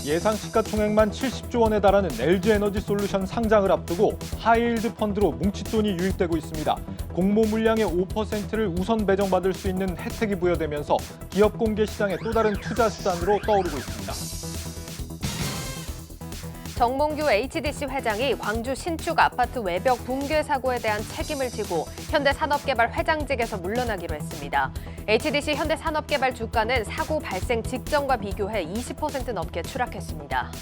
예상 시가총액만 70조 원에 달하는 LG에너지솔루션 상장을 앞두고 하이힐드 펀드로 뭉칫돈이 유입되고 있습니다. 공모 물량의 5%를 우선 배정받을 수 있는 혜택이 부여되면서 기업 공개 시장의 또 다른 투자 수단으로 떠오르고 있습니다. 정몽규 HDC 회장이 광주 신축 아파트 외벽 붕괴 사고에 대한 책임을 지고 현대산업개발 회장직에서 물러나기로 했습니다. HDC 현대산업개발 주가는 사고 발생 직전과 비교해 20% 넘게 추락했습니다.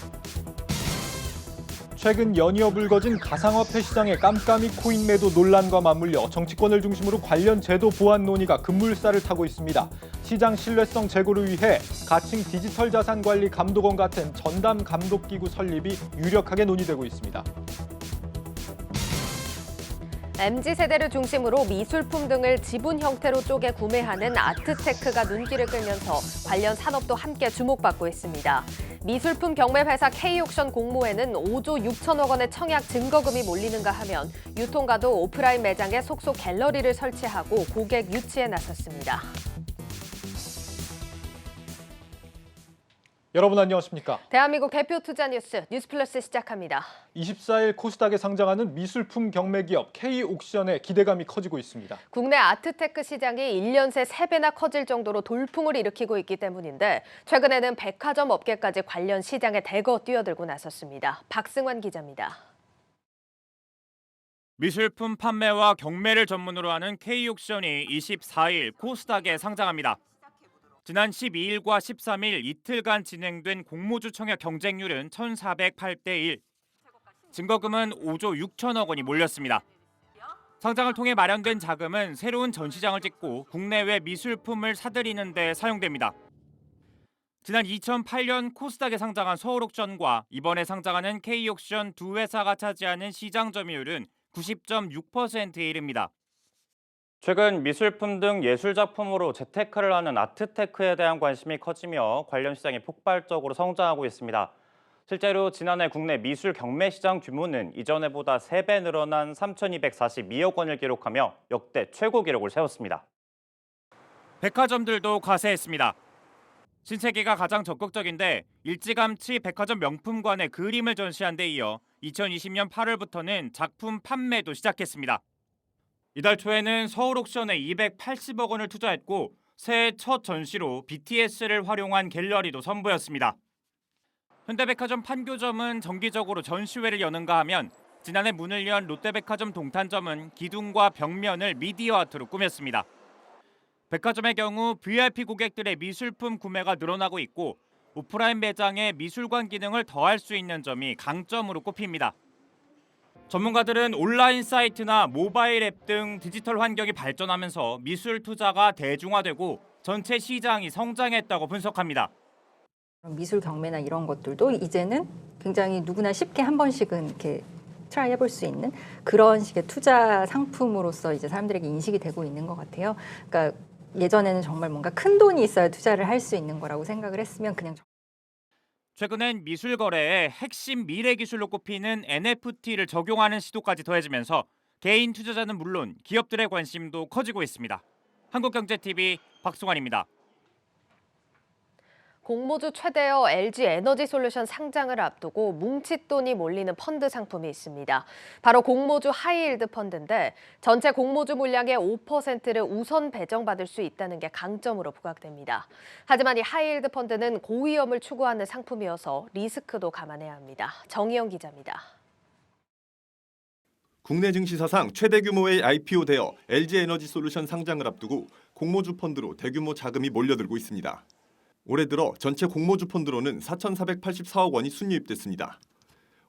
최근 연이어 불거진 가상화폐 시장의 깜깜이 코인 매도 논란과 맞물려 정치권을 중심으로 관련 제도 보완 논의가 급물살을 타고 있습니다. 시장 신뢰성 제고를 위해 가칭 디지털 자산 관리 감독원 같은 전담 감독기구 설립이 유력하게 논의되고 있습니다. MZ세대를 중심으로 미술품 등을 지분 형태로 쪼개 구매하는 아트테크가 눈길을 끌면서 관련 산업도 함께 주목받고 있습니다. 미술품 경매 회사 K옥션 공모에는 5조 6천억 원의 청약 증거금이 몰리는가 하면 유통가도 오프라인 매장에 속속 갤러리를 설치하고 고객 유치에 나섰습니다. 여러분 안녕하십니까? 대한민국 대표 투자 뉴스 뉴스플러스 시작합니다. 24일 코스닥에 상장하는 미술품 경매 기업 K옥션의 기대감이 커지고 있습니다. 국내 아트테크 시장이 1년 새 3배나 커질 정도로 돌풍을 일으키고 있기 때문인데 최근에는 백화점 업계까지 관련 시장에 대거 뛰어들고 나섰습니다. 박승환 기자입니다. 미술품 판매와 경매를 전문으로 하는 K옥션이 24일 코스닥에 상장합니다. 지난 12일과 13일 이틀간 진행된 공모주 청약 경쟁률은 1,408대 1. 증거금은 5조 6천억 원이 몰렸습니다. 상장을 통해 마련된 자금은 새로운 전시장을 짓고 국내외 미술품을 사들이는 데 사용됩니다. 지난 2008년 코스닥에 상장한 서울옥션과 이번에 상장하는 K옥션 두 회사가 차지하는 시장 점유율은 90.6%에 이릅니다. 최근 미술품 등 예술작품으로 재테크를 하는 아트테크에 대한 관심이 커지며 관련 시장이 폭발적으로 성장하고 있습니다. 실제로 지난해 국내 미술 경매 시장 규모는 이전해보다 3배 늘어난 3,242억 원을 기록하며 역대 최고 기록을 세웠습니다. 백화점들도 가세했습니다. 신세계가 가장 적극적인데 일찌감치 백화점 명품관에 그림을 전시한 데 이어 2020년 8월부터는 작품 판매도 시작했습니다. 이달 초에는 서울옥션에 280억 원을 투자했고 새해 첫 전시로 BTS를 활용한 갤러리도 선보였습니다. 현대백화점 판교점은 정기적으로 전시회를 여는가 하면 지난해 문을 연 롯데백화점 동탄점은 기둥과 벽면을 미디어 아트로 꾸몄습니다. 백화점의 경우 VIP 고객들의 미술품 구매가 늘어나고 있고 오프라인 매장에 미술관 기능을 더할 수 있는 점이 강점으로 꼽힙니다. 전문가들은 온라인 사이트나 모바일 앱 등 디지털 환경이 발전하면서 미술 투자가 대중화되고 전체 시장이 성장했다고 분석합니다. 미술 경매나 이런 것들도 이제는 굉장히 누구나 쉽게 한 번씩은 이렇게 트라이 해볼 수 있는 그런 식의 투자 상품으로서 이제 사람들에게 인식이 되고 있는 것 같아요. 그러니까 예전에는 정말 뭔가 큰 돈이 있어야 투자를 할 수 있는 거라고 생각을 했으면 그냥 최근엔 미술 거래의 핵심 미래 기술로 꼽히는 NFT를 적용하는 시도까지 더해지면서 개인 투자자는 물론 기업들의 관심도 커지고 있습니다. 한국경제TV 박승환입니다. 공모주 최대어 LG에너지솔루션 상장을 앞두고 뭉칫돈이 몰리는 펀드 상품이 있습니다. 바로 공모주 하이힐드 펀드인데 전체 공모주 물량의 5%를 우선 배정받을 수 있다는 게 강점으로 부각됩니다. 하지만 이 하이힐드 펀드는 고위험을 추구하는 상품이어서 리스크도 감안해야 합니다. 정희영 기자입니다. 국내 증시 사상 최대 규모의 IPO 되어 LG에너지솔루션 상장을 앞두고 공모주 펀드로 대규모 자금이 몰려들고 있습니다. 올해 들어 전체 공모주 펀드로는 4,484억 원이 순유입됐습니다.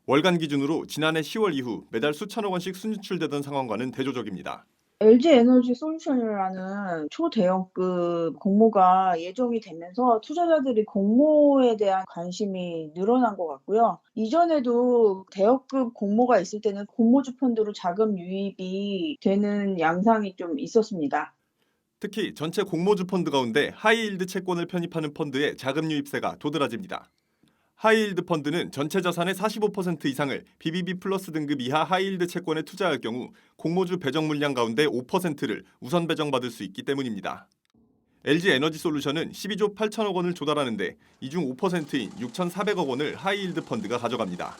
월간 기준으로 지난해 10월 이후 매달 수천억 원씩 순유출되던 상황과는 대조적입니다. LG에너지솔루션이라는 초대형급 공모가 예정이 되면서 투자자들이 공모에 대한 관심이 늘어난 것 같고요. 이전에도 대형급 공모가 있을 때는 공모주 펀드로 자금 유입이 되는 양상이 좀 있었습니다. 특히 전체 공모주 펀드 가운데 하이힐드 채권을 편입하는 펀드의 자금 유입세가 도드라집니다. 하이힐드 펀드는 전체 자산의 45% 이상을 BBB 플러스 등급 이하 하이힐드 채권에 투자할 경우 공모주 배정 물량 가운데 5%를 우선 배정받을 수 있기 때문입니다. LG 에너지솔루션은 12조 8천억 원을 조달하는데 이 중 5%인 6,400억 원을 하이힐드 펀드가 가져갑니다.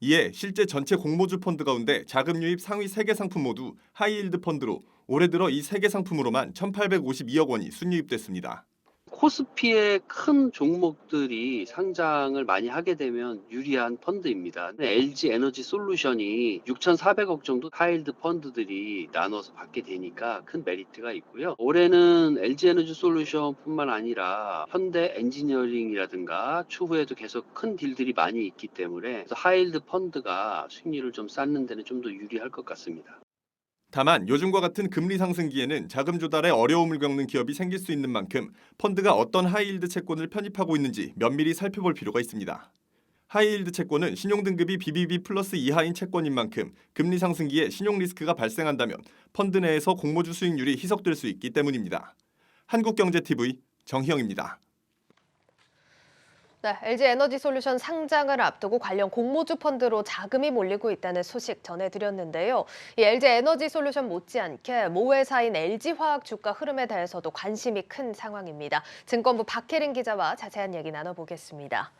이에 실제 전체 공모주 펀드 가운데 자금 유입 상위 3개 상품 모두 하이힐드 펀드로 올해 들어 이 3개 상품으로만 1,852억 원이 순유입됐습니다. 코스피의 큰 종목들이 상장을 많이 하게 되면 유리한 펀드입니다. LG 에너지 솔루션이 6,400억 정도 하이힐드 펀드들이 나눠서 받게 되니까 큰 메리트가 있고요. 올해는 LG 에너지 솔루션뿐만 아니라 현대 엔지니어링이라든가 추후에도 계속 큰 딜들이 많이 있기 때문에 하이힐드 펀드가 수익률을 좀 쌓는 데는 좀 더 유리할 것 같습니다. 다만 요즘과 같은 금리 상승기에는 자금 조달에 어려움을 겪는 기업이 생길 수 있는 만큼 펀드가 어떤 하이힐드 채권을 편입하고 있는지 면밀히 살펴볼 필요가 있습니다. 하이힐드 채권은 신용등급이 BBB 플러스 이하인 채권인 만큼 금리 상승기에 신용 리스크가 발생한다면 펀드 내에서 공모주 수익률이 희석될 수 있기 때문입니다. 한국경제TV 정희영입니다. 네, LG 에너지 솔루션 상장을 앞두고 관련 공모주 펀드로 자금이 몰리고 있다는 소식 전해드렸는데요. 이 LG 에너지 솔루션 못지않게 모 회사인 LG화학 주가 흐름에 대해서도 관심이 큰 상황입니다. 증권부 박혜린 기자와 자세한 얘기 나눠보겠습니다.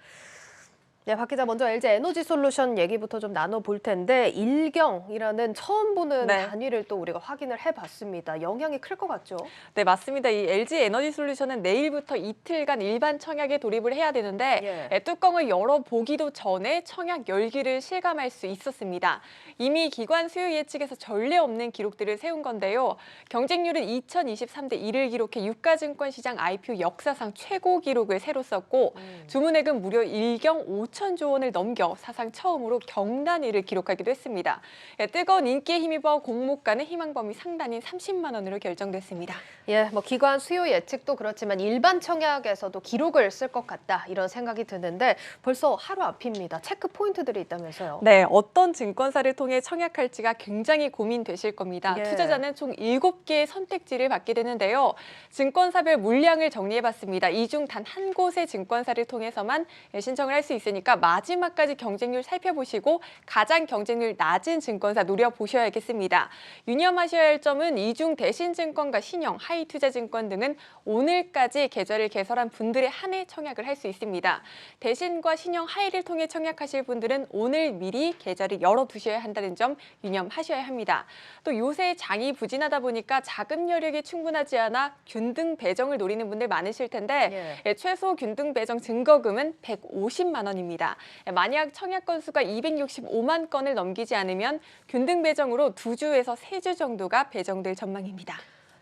네, 박 기자 먼저 LG 에너지 솔루션 얘기부터 좀 나눠볼 텐데 일경이라는 처음 보는 네. 단위를 또 우리가 확인을 해봤습니다. 영향이 클 것 같죠? 네, 맞습니다. 이 LG 에너지 솔루션은 내일부터 이틀간 일반 청약에 돌입을 해야 되는데 뚜껑을 열어보기도 전에 청약 열기를 실감할 수 있었습니다. 이미 기관 수요 예측에서 전례 없는 기록들을 세운 건데요. 경쟁률은 2023대 1을 기록해 유가증권 시장 IPO 역사상 최고 기록을 새로 썼고 주문액은 무려 일경 5천조 원을 넘겨 사상 처음으로 경단위를 기록하기도 했습니다. 뜨거운 인기에 힘입어 공모가는 희망 범위 상단인 30만 원으로 결정됐습니다. 예, 뭐 기관 수요 예측도 그렇지만 일반 청약에서도 기록을 쓸 것 같다 이런 생각이 드는데 벌써 하루 앞입니다. 체크 포인트들이 있다면서요? 네, 어떤 증권사를 통해 청약할지가 굉장히 고민되실 겁니다. 예. 투자자는 총 7개의 선택지를 받게 되는데요. 증권사별 물량을 정리해봤습니다. 이 중 단 한 곳의 증권사를 통해서만 신청을 할 수 있으니까 마지막까지 경쟁률 살펴보시고 가장 경쟁률 낮은 증권사 노려보셔야겠습니다. 유념하셔야 할 점은 이중 대신증권과 신영, 하이투자증권 등은 오늘까지 계좌를 개설한 분들에 한해 청약을 할 수 있습니다. 대신과 신영, 하이를 통해 청약하실 분들은 오늘 미리 계좌를 열어두셔야 한다는 점 유념하셔야 합니다. 또 요새 장이 부진하다 보니까 자금 여력이 충분하지 않아 균등 배정을 노리는 분들 많으실 텐데 최소 균등 배정 증거금은 150만 원입니다. 만약 청약 건수가 265만 건을 넘기지 않으면 균등 배정으로 2주에서 3주 정도가 배정될 전망입니다.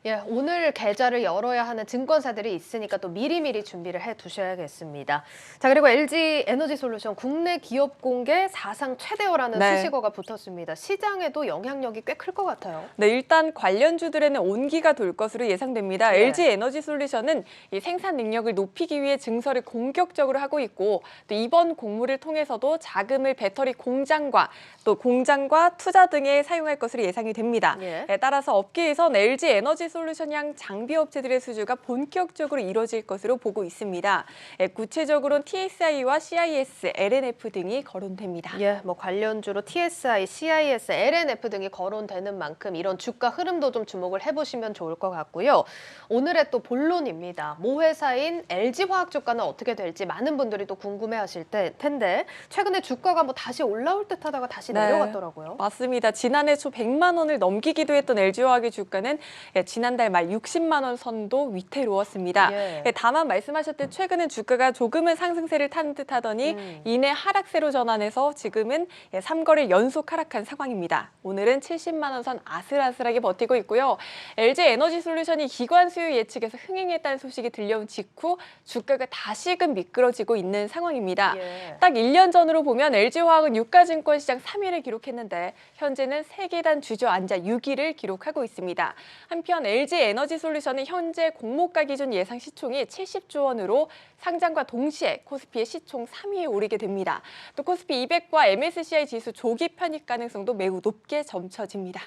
예, 오늘 계좌를 열어야 하는 증권사들이 있으니까 또 미리미리 준비를 해 두셔야겠습니다. 자, 그리고 LG 에너지 솔루션 국내 기업 공개 사상 최대어라는 수식어가 붙었습니다. 시장에도 영향력이 꽤 클 것 같아요. 네, 일단 관련주들에는 온기가 돌 것으로 예상됩니다. LG 에너지 솔루션은 이 생산 능력을 높이기 위해 증설을 공격적으로 하고 있고 또 이번 공모를 통해서도 자금을 배터리 공장과 투자 등에 사용할 것으로 예상이 됩니다. 따라서 업계에선 LG 에너지 솔루션향 장비 업체들의 수주가 본격적으로 이뤄질 것으로 보고 있습니다. 구체적으로는 TSI와 CIS, LNF 등이 거론됩니다. 예, 뭐 관련주로 TSI, CIS, LNF 등이 거론되는 만큼 이런 주가 흐름도 좀 주목을 해보시면 좋을 것 같고요. 오늘의 또 본론입니다. 모 회사인 LG화학 주가는 어떻게 될지 많은 분들이 또 궁금해하실 텐데 최근에 주가가 뭐 다시 올라올 듯하다가 다시 내려갔더라고요. 맞습니다. 지난해 초 100만 원을 넘기기도 했던 LG화학의 주가는 지난달 말 60만 원 선도 위태로웠습니다. 다만 말씀하셨듯 최근은 주가가 조금은 상승세를 탄 듯하더니 이내 하락세로 전환해서 지금은 3거래 연속 하락한 상황입니다. 오늘은 70만 원 선 아슬아슬하게 버티고 있고요. LG 에너지 솔루션이 기관 수요 예측에서 흥행했다는 소식이 들려온 직후 주가가 다시금 미끄러지고 있는 상황입니다. 딱 1년 전으로 보면 LG화학은 유가증권 시장 3위를 기록했는데 현재는 세계단 주저앉아 6위를 기록하고 있습니다. 한편 LG 에너지 솔루션은 현재 공모가 기준 예상 시총이 70조 원으로 상장과 동시에 코스피의 시총 3위에 오르게 됩니다. 또 코스피 200과 MSCI 지수 조기 편입 가능성도 매우 높게 점쳐집니다.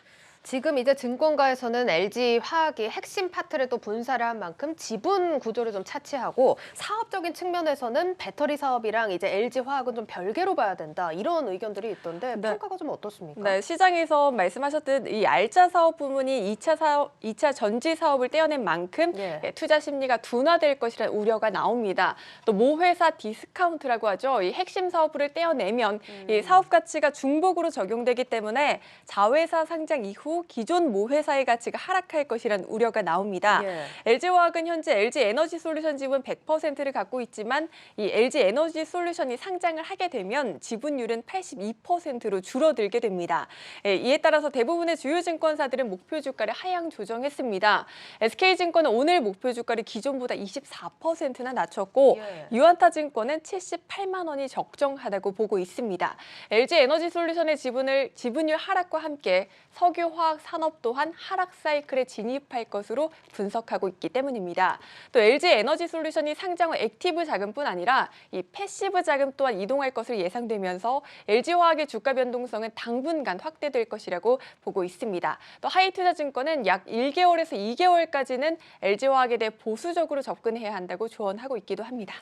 지금 이제 증권가에서는 LG 화학이 핵심 파트를 또 분사를 한 만큼 지분 구조를 좀 차치하고 사업적인 측면에서는 배터리 사업이랑 이제 LG 화학은 좀 별개로 봐야 된다 이런 의견들이 있던데 네. 평가가 좀 어떻습니까? 네, 시장에서 말씀하셨듯 이 알짜 사업 부문이 2차 전지 사업을 떼어낸 만큼 예. 투자 심리가 둔화될 것이라는 우려가 나옵니다. 또 모회사 디스카운트라고 하죠. 이 핵심 사업부를 떼어내면 이 사업 가치가 중복으로 적용되기 때문에 자회사 상장 이후 기존 모회사의 가치가 하락할 것이라는 우려가 나옵니다. 예. LG화학은 현재 LG에너지솔루션 지분 100%를 갖고 있지만 이 LG에너지솔루션이 상장을 하게 되면 지분율은 82%로 줄어들게 됩니다. 이에 따라서 대부분의 주요 증권사들은 목표 주가를 하향 조정했습니다. SK증권은 오늘 목표 주가를 기존보다 24%나 낮췄고 예. 유안타증권은 78만 원이 적정하다고 보고 있습니다. LG에너지솔루션의 지분율 하락과 함께 석유화학 산업 또한 하락 사이클에 진입할 것으로 분석하고 있기 때문입니다. 또 LG에너지솔루션이 상장 후 액티브 자금뿐 아니라 이 패시브 자금 또한 이동할 것으로 예상되면서 LG화학의 주가 변동성은 당분간 확대될 것이라고 보고 있습니다. 또 하이투자증권은 약 1개월에서 2개월까지는 LG화학에 대해 보수적으로 접근해야 한다고 조언하고 있기도 합니다.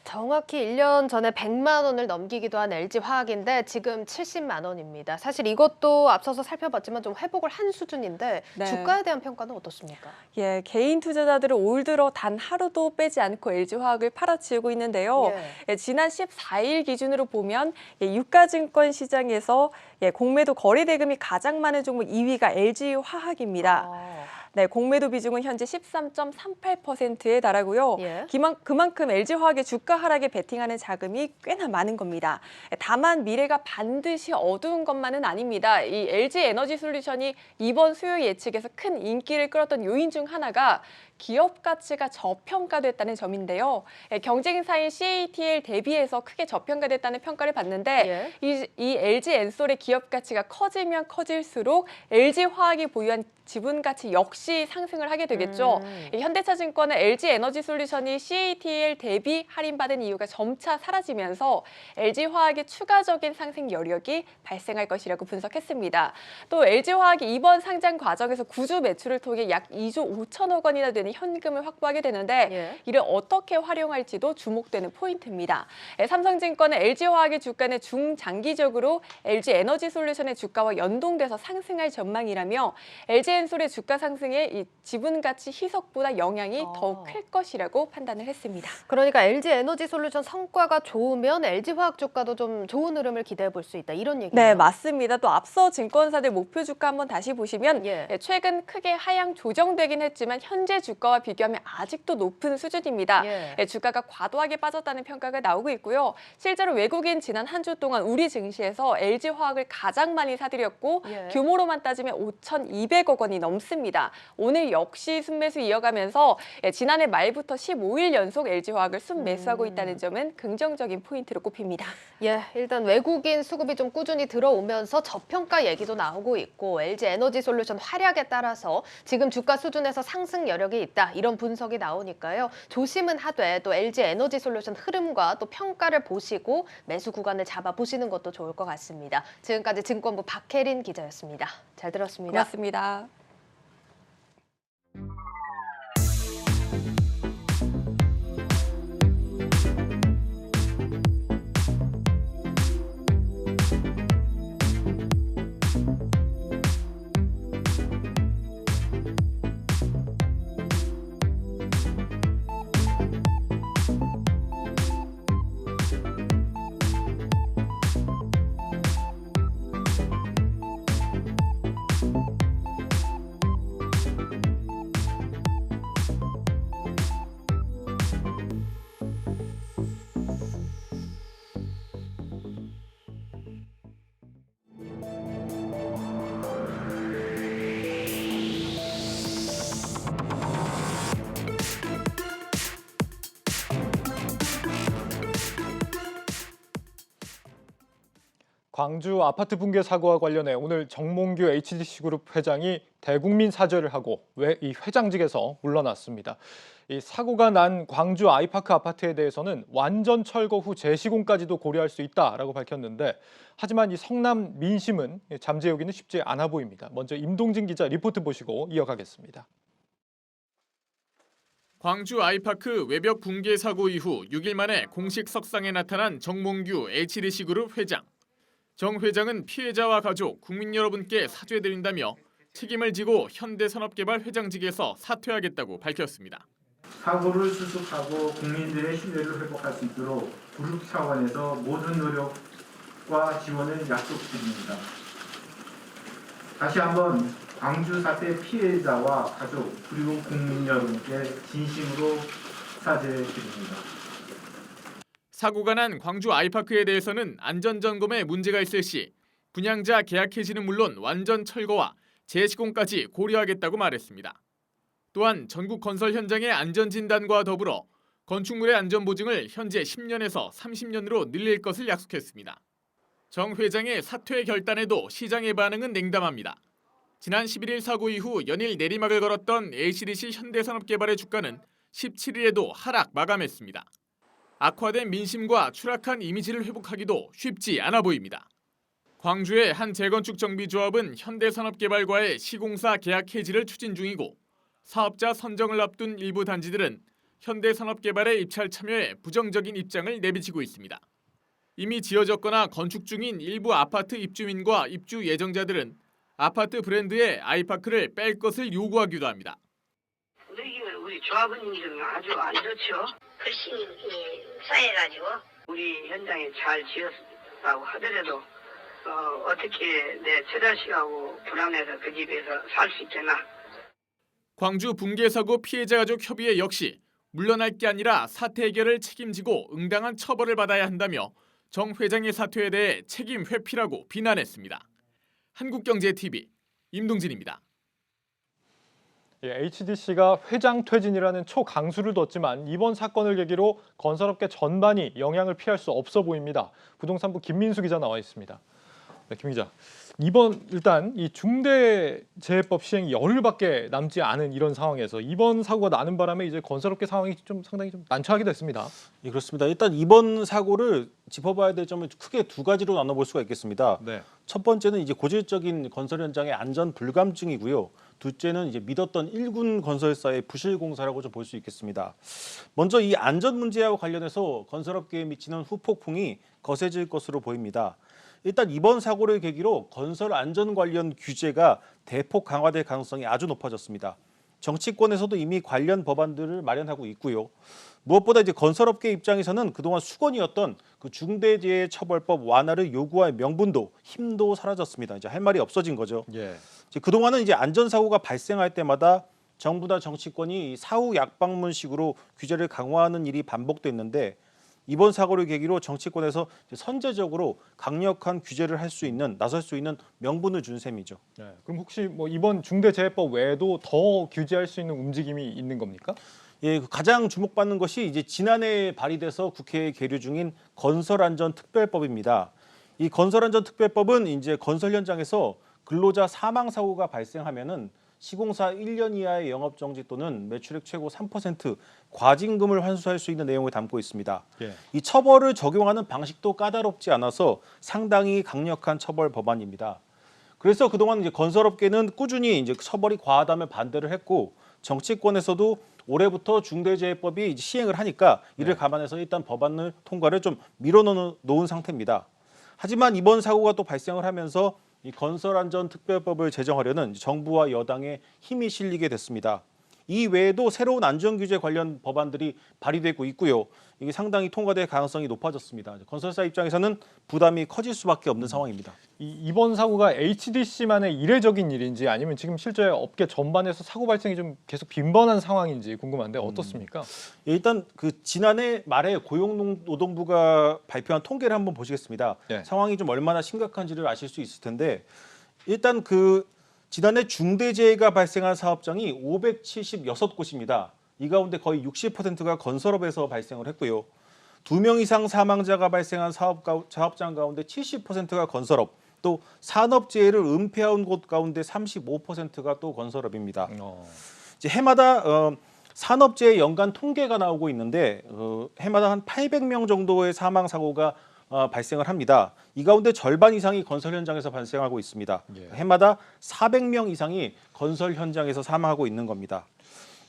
정확히 1년 전에 100만 원을 넘기기도 한 LG화학인데 지금 70만 원입니다. 사실 이것도 앞서서 살펴봤지만 좀 회복을 한 수준인데 네. 주가에 대한 평가는 어떻습니까? 예, 개인 투자자들은 올 들어 단 하루도 빼지 않고 LG화학을 팔아치우고 있는데요. 예. 지난 14일 기준으로 보면 유가증권 시장에서 공매도 거래 대금이 가장 많은 종목 2위가 LG화학입니다. 네, 공매도 비중은 현재 13.38%에 달하고요. 예. 그만큼 LG화학의 주가 하락에 베팅하는 자금이 꽤나 많은 겁니다. 다만 미래가 반드시 어두운 것만은 아닙니다. 이 LG에너지솔루션이 이번 수요 예측에서 큰 인기를 끌었던 요인 중 하나가 기업 가치가 저평가됐다는 점인데요. 경쟁사인 CATL 대비해서 크게 저평가됐다는 평가를 받는데 이 LG엔솔의 기업 가치가 커지면 커질수록 LG화학이 보유한 지분 가치 역시 상승을 하게 되겠죠. 현대차증권은 LG에너지솔루션이 CATL 대비 할인받은 이유가 점차 사라지면서 LG화학의 추가적인 상승 여력이 발생할 것이라고 분석했습니다. 또 LG화학이 이번 상장 과정에서 구주 매출을 통해 약 2조 5천억 원이나 되는 현금을 확보하게 되는데 이를 어떻게 활용할지도 주목되는 포인트입니다. 삼성증권은 LG화학의 주가는 중장기적으로 LG에너지솔루션의 주가와 연동돼서 상승할 전망이라며 LG엔솔의 주가 상승에 이 지분 가치 희석보다 영향이 더욱 클 것이라고 판단을 했습니다. 그러니까 LG에너지솔루션 성과가 좋으면 LG화학 주가도 좀 좋은 흐름을 기대해 볼 수 있다 이런 얘기네요. 네, 맞습니다. 또 앞서 증권사들 목표 주가 한번 다시 보시면 최근 크게 하향 조정되긴 했지만 현재 주가와 비교하면 아직도 높은 수준입니다. 주가가 과도하게 빠졌다는 평가가 나오고 있고요. 실제로 외국인 지난 한 주 동안 우리 증시에서 LG화학을 가장 많이 사들였고 규모로만 따지면 5,200억 원이 넘습니다. 오늘 역시 순매수 이어가면서 지난해 말부터 15일 연속 LG화학을 순매수하고 있다는 점은 긍정적인 포인트로 꼽힙니다. 예, 일단 외국인 수급이 좀 꾸준히 들어오면서 저평가 얘기도 나오고 있고 LG에너지솔루션 활약에 따라서 지금 주가 수준에서 상승 여력이 있다 이런 분석이 나오니까요. 조심은 하되 또 LG에너지솔루션 흐름과 또 평가를 보시고 매수 구간을 잡아보시는 것도 좋을 것 같습니다. 지금까지 증권부 박혜린 기자였습니다. 잘 들었습니다. 고맙습니다. 광주 아파트 붕괴 사고와 관련해 오늘 정몽규 HDC그룹 회장이 대국민 사죄를 하고 이 회장직에서 물러났습니다. 이 사고가 난 광주 아이파크 아파트에 대해서는 완전 철거 후 재시공까지도 고려할 수 있다라고 밝혔는데, 하지만 이 성남 민심은 잠재우기는 쉽지 않아 보입니다. 먼저 임동진 기자 리포트 보시고 이어가겠습니다. 광주 아이파크 외벽 붕괴 사고 이후 6일 만에 공식 석상에 나타난 정몽규 HDC그룹 회장. 정 회장은 피해자와 가족, 국민 여러분께 사죄드린다며 책임을 지고 현대산업개발 회장직에서 사퇴하겠다고 밝혔습니다. 사고를 수습하고 국민들의 신뢰를 회복할 수 있도록 그룹 차원에서 모든 노력과 지원을 약속드립니다. 다시 한번 광주 사태 피해자와 가족 그리고 국민 여러분께 진심으로 사죄드립니다. 사고가 난 광주 아이파크에 대해서는 안전점검에 문제가 있을 시 분양자 계약 해지는 물론 완전 철거와 재시공까지 고려하겠다고 말했습니다. 또한 전국 건설 현장의 안전진단과 더불어 건축물의 안전보증을 현재 10년에서 30년으로 늘릴 것을 약속했습니다. 정 회장의 사퇴 결단에도 시장의 반응은 냉담합니다. 지난 11일 사고 이후 연일 내리막을 걸었던 HDC 현대산업개발의 주가는 17일에도 하락 마감했습니다. 악화된 민심과 추락한 이미지를 회복하기도 쉽지 않아 보입니다. 광주의 한 재건축 정비조합은 현대산업개발과의 시공사 계약 해지를 추진 중이고, 사업자 선정을 앞둔 일부 단지들은 현대산업개발의 입찰 참여에 부정적인 입장을 내비치고 있습니다. 이미 지어졌거나 건축 중인 일부 아파트 입주민과 입주 예정자들은 아파트 브랜드의 아이파크를 뺄 것을 요구하기도 합니다. 우리 조합은 좀 아주 안 좋죠. 훨씬 쌓여가지고 우리 현장에 잘 지었다고 하더라도 어떻게 내 처자식하고 불안해서 그 집에서 살 수 있겠나. 광주 붕괴 사고 피해자 가족 협의회 역시 물러날 게 아니라 사태 해결을 책임지고 응당한 처벌을 받아야 한다며 정 회장의 사퇴에 대해 책임 회피라고 비난했습니다. 한국경제TV 임동진입니다. HDC가 회장 퇴진이라는 초강수를 뒀지만 이번 사건을 계기로 건설업계 전반이 영향을 피할 수 없어 보입니다. 부동산부 김민수 기자 나와 있습니다. 네, 김 기자. 일단 이 중대재해법 시행이 열흘밖에 남지 않은 이런 상황에서 이번 사고가 나는 바람에 이제 건설업계 상황이 좀 상당히 좀 난처하게 됐습니다. 예, 그렇습니다. 일단 이번 사고를 짚어봐야 될 점은 크게 두 가지로 나눠볼 수가 있겠습니다. 네. 첫 번째는 이제 고질적인 건설 현장의 안전 불감증이고요. 둘째는 이제 믿었던 일군 건설사의 부실 공사라고 좀 볼 수 있겠습니다. 먼저 이 안전 문제와 관련해서 건설업계에 미치는 후폭풍이 거세질 것으로 보입니다. 일단 이번 사고를 계기로 건설 안전 관련 규제가 대폭 강화될 가능성이 아주 높아졌습니다. 정치권에서도 이미 관련 법안들을 마련하고 있고요. 무엇보다 이제 건설업계 입장에서는 그동안 수건이었던 그 중대재해처벌법 완화를 요구할 명분도 힘도 사라졌습니다. 이제 할 말이 없어진 거죠. 예. 이제 그동안은 이제 안전사고가 발생할 때마다 정부나 정치권이 사후 약방문식으로 규제를 강화하는 일이 반복됐는데, 이번 사고를 계기로 정치권에서 선제적으로 강력한 규제를 나설 수 있는 명분을 준 셈이죠. 네, 그럼 혹시 뭐 이번 중대재해법 외에도 더 규제할 수 있는 움직임이 있는 겁니까? 예, 가장 주목받는 것이 이제 지난해 발의돼서 국회에 계류 중인 건설안전특별법입니다. 이 건설안전특별법은 이제 건설 현장에서 근로자 사망 사고가 발생하면은 시공사 1년 이하의 영업정지 또는 매출액 최고 3% 과징금을 환수할 수 있는 내용을 담고 있습니다. 예. 이 처벌을 적용하는 방식도 까다롭지 않아서 상당히 강력한 처벌 법안입니다. 그래서 그동안 이제 건설업계는 꾸준히 이제 처벌이 과하다며 반대를 했고, 정치권에서도 올해부터 중대재해법이 이제 시행을 하니까 이를 감안해서 일단 법안을 통과를 좀 밀어놓은 상태입니다. 하지만 이번 사고가 또 발생을 하면서 이 건설안전특별법을 제정하려는 정부와 여당의 힘이 실리게 됐습니다. 이 외에도 새로운 안전규제 관련 법안들이 발의되고 있고요. 이게 상당히 통과될 가능성이 높아졌습니다. 건설사 입장에서는 부담이 커질 수밖에 없는 상황입니다. 이번 사고가 HDC만의 이례적인 일인지 아니면 지금 실제 업계 전반에서 사고 발생이 좀 계속 빈번한 상황인지 궁금한데 어떻습니까? 일단 그 지난해 말에 고용노동부가 발표한 통계를 한번 보시겠습니다. 네. 상황이 좀 얼마나 심각한지를 아실 수 있을 텐데, 일단 그 지난해 중대재해가 발생한 사업장이 576곳입니다. 이 가운데 거의 60%가 건설업에서 발생을 했고요. 2명 이상 사망자가 발생한 사업장 가운데 70%가 건설업, 또 산업재해를 은폐한 곳 가운데 35%가 또 건설업입니다. 이제 해마다 산업재해 연간 통계가 나오고 있는데 해마다 한 800명 정도의 사망 사고가 발생을 합니다. 이 가운데 절반 이상이 건설 현장에서 발생하고 있습니다. 해마다 400명 이상이 건설 현장에서 사망하고 있는 겁니다.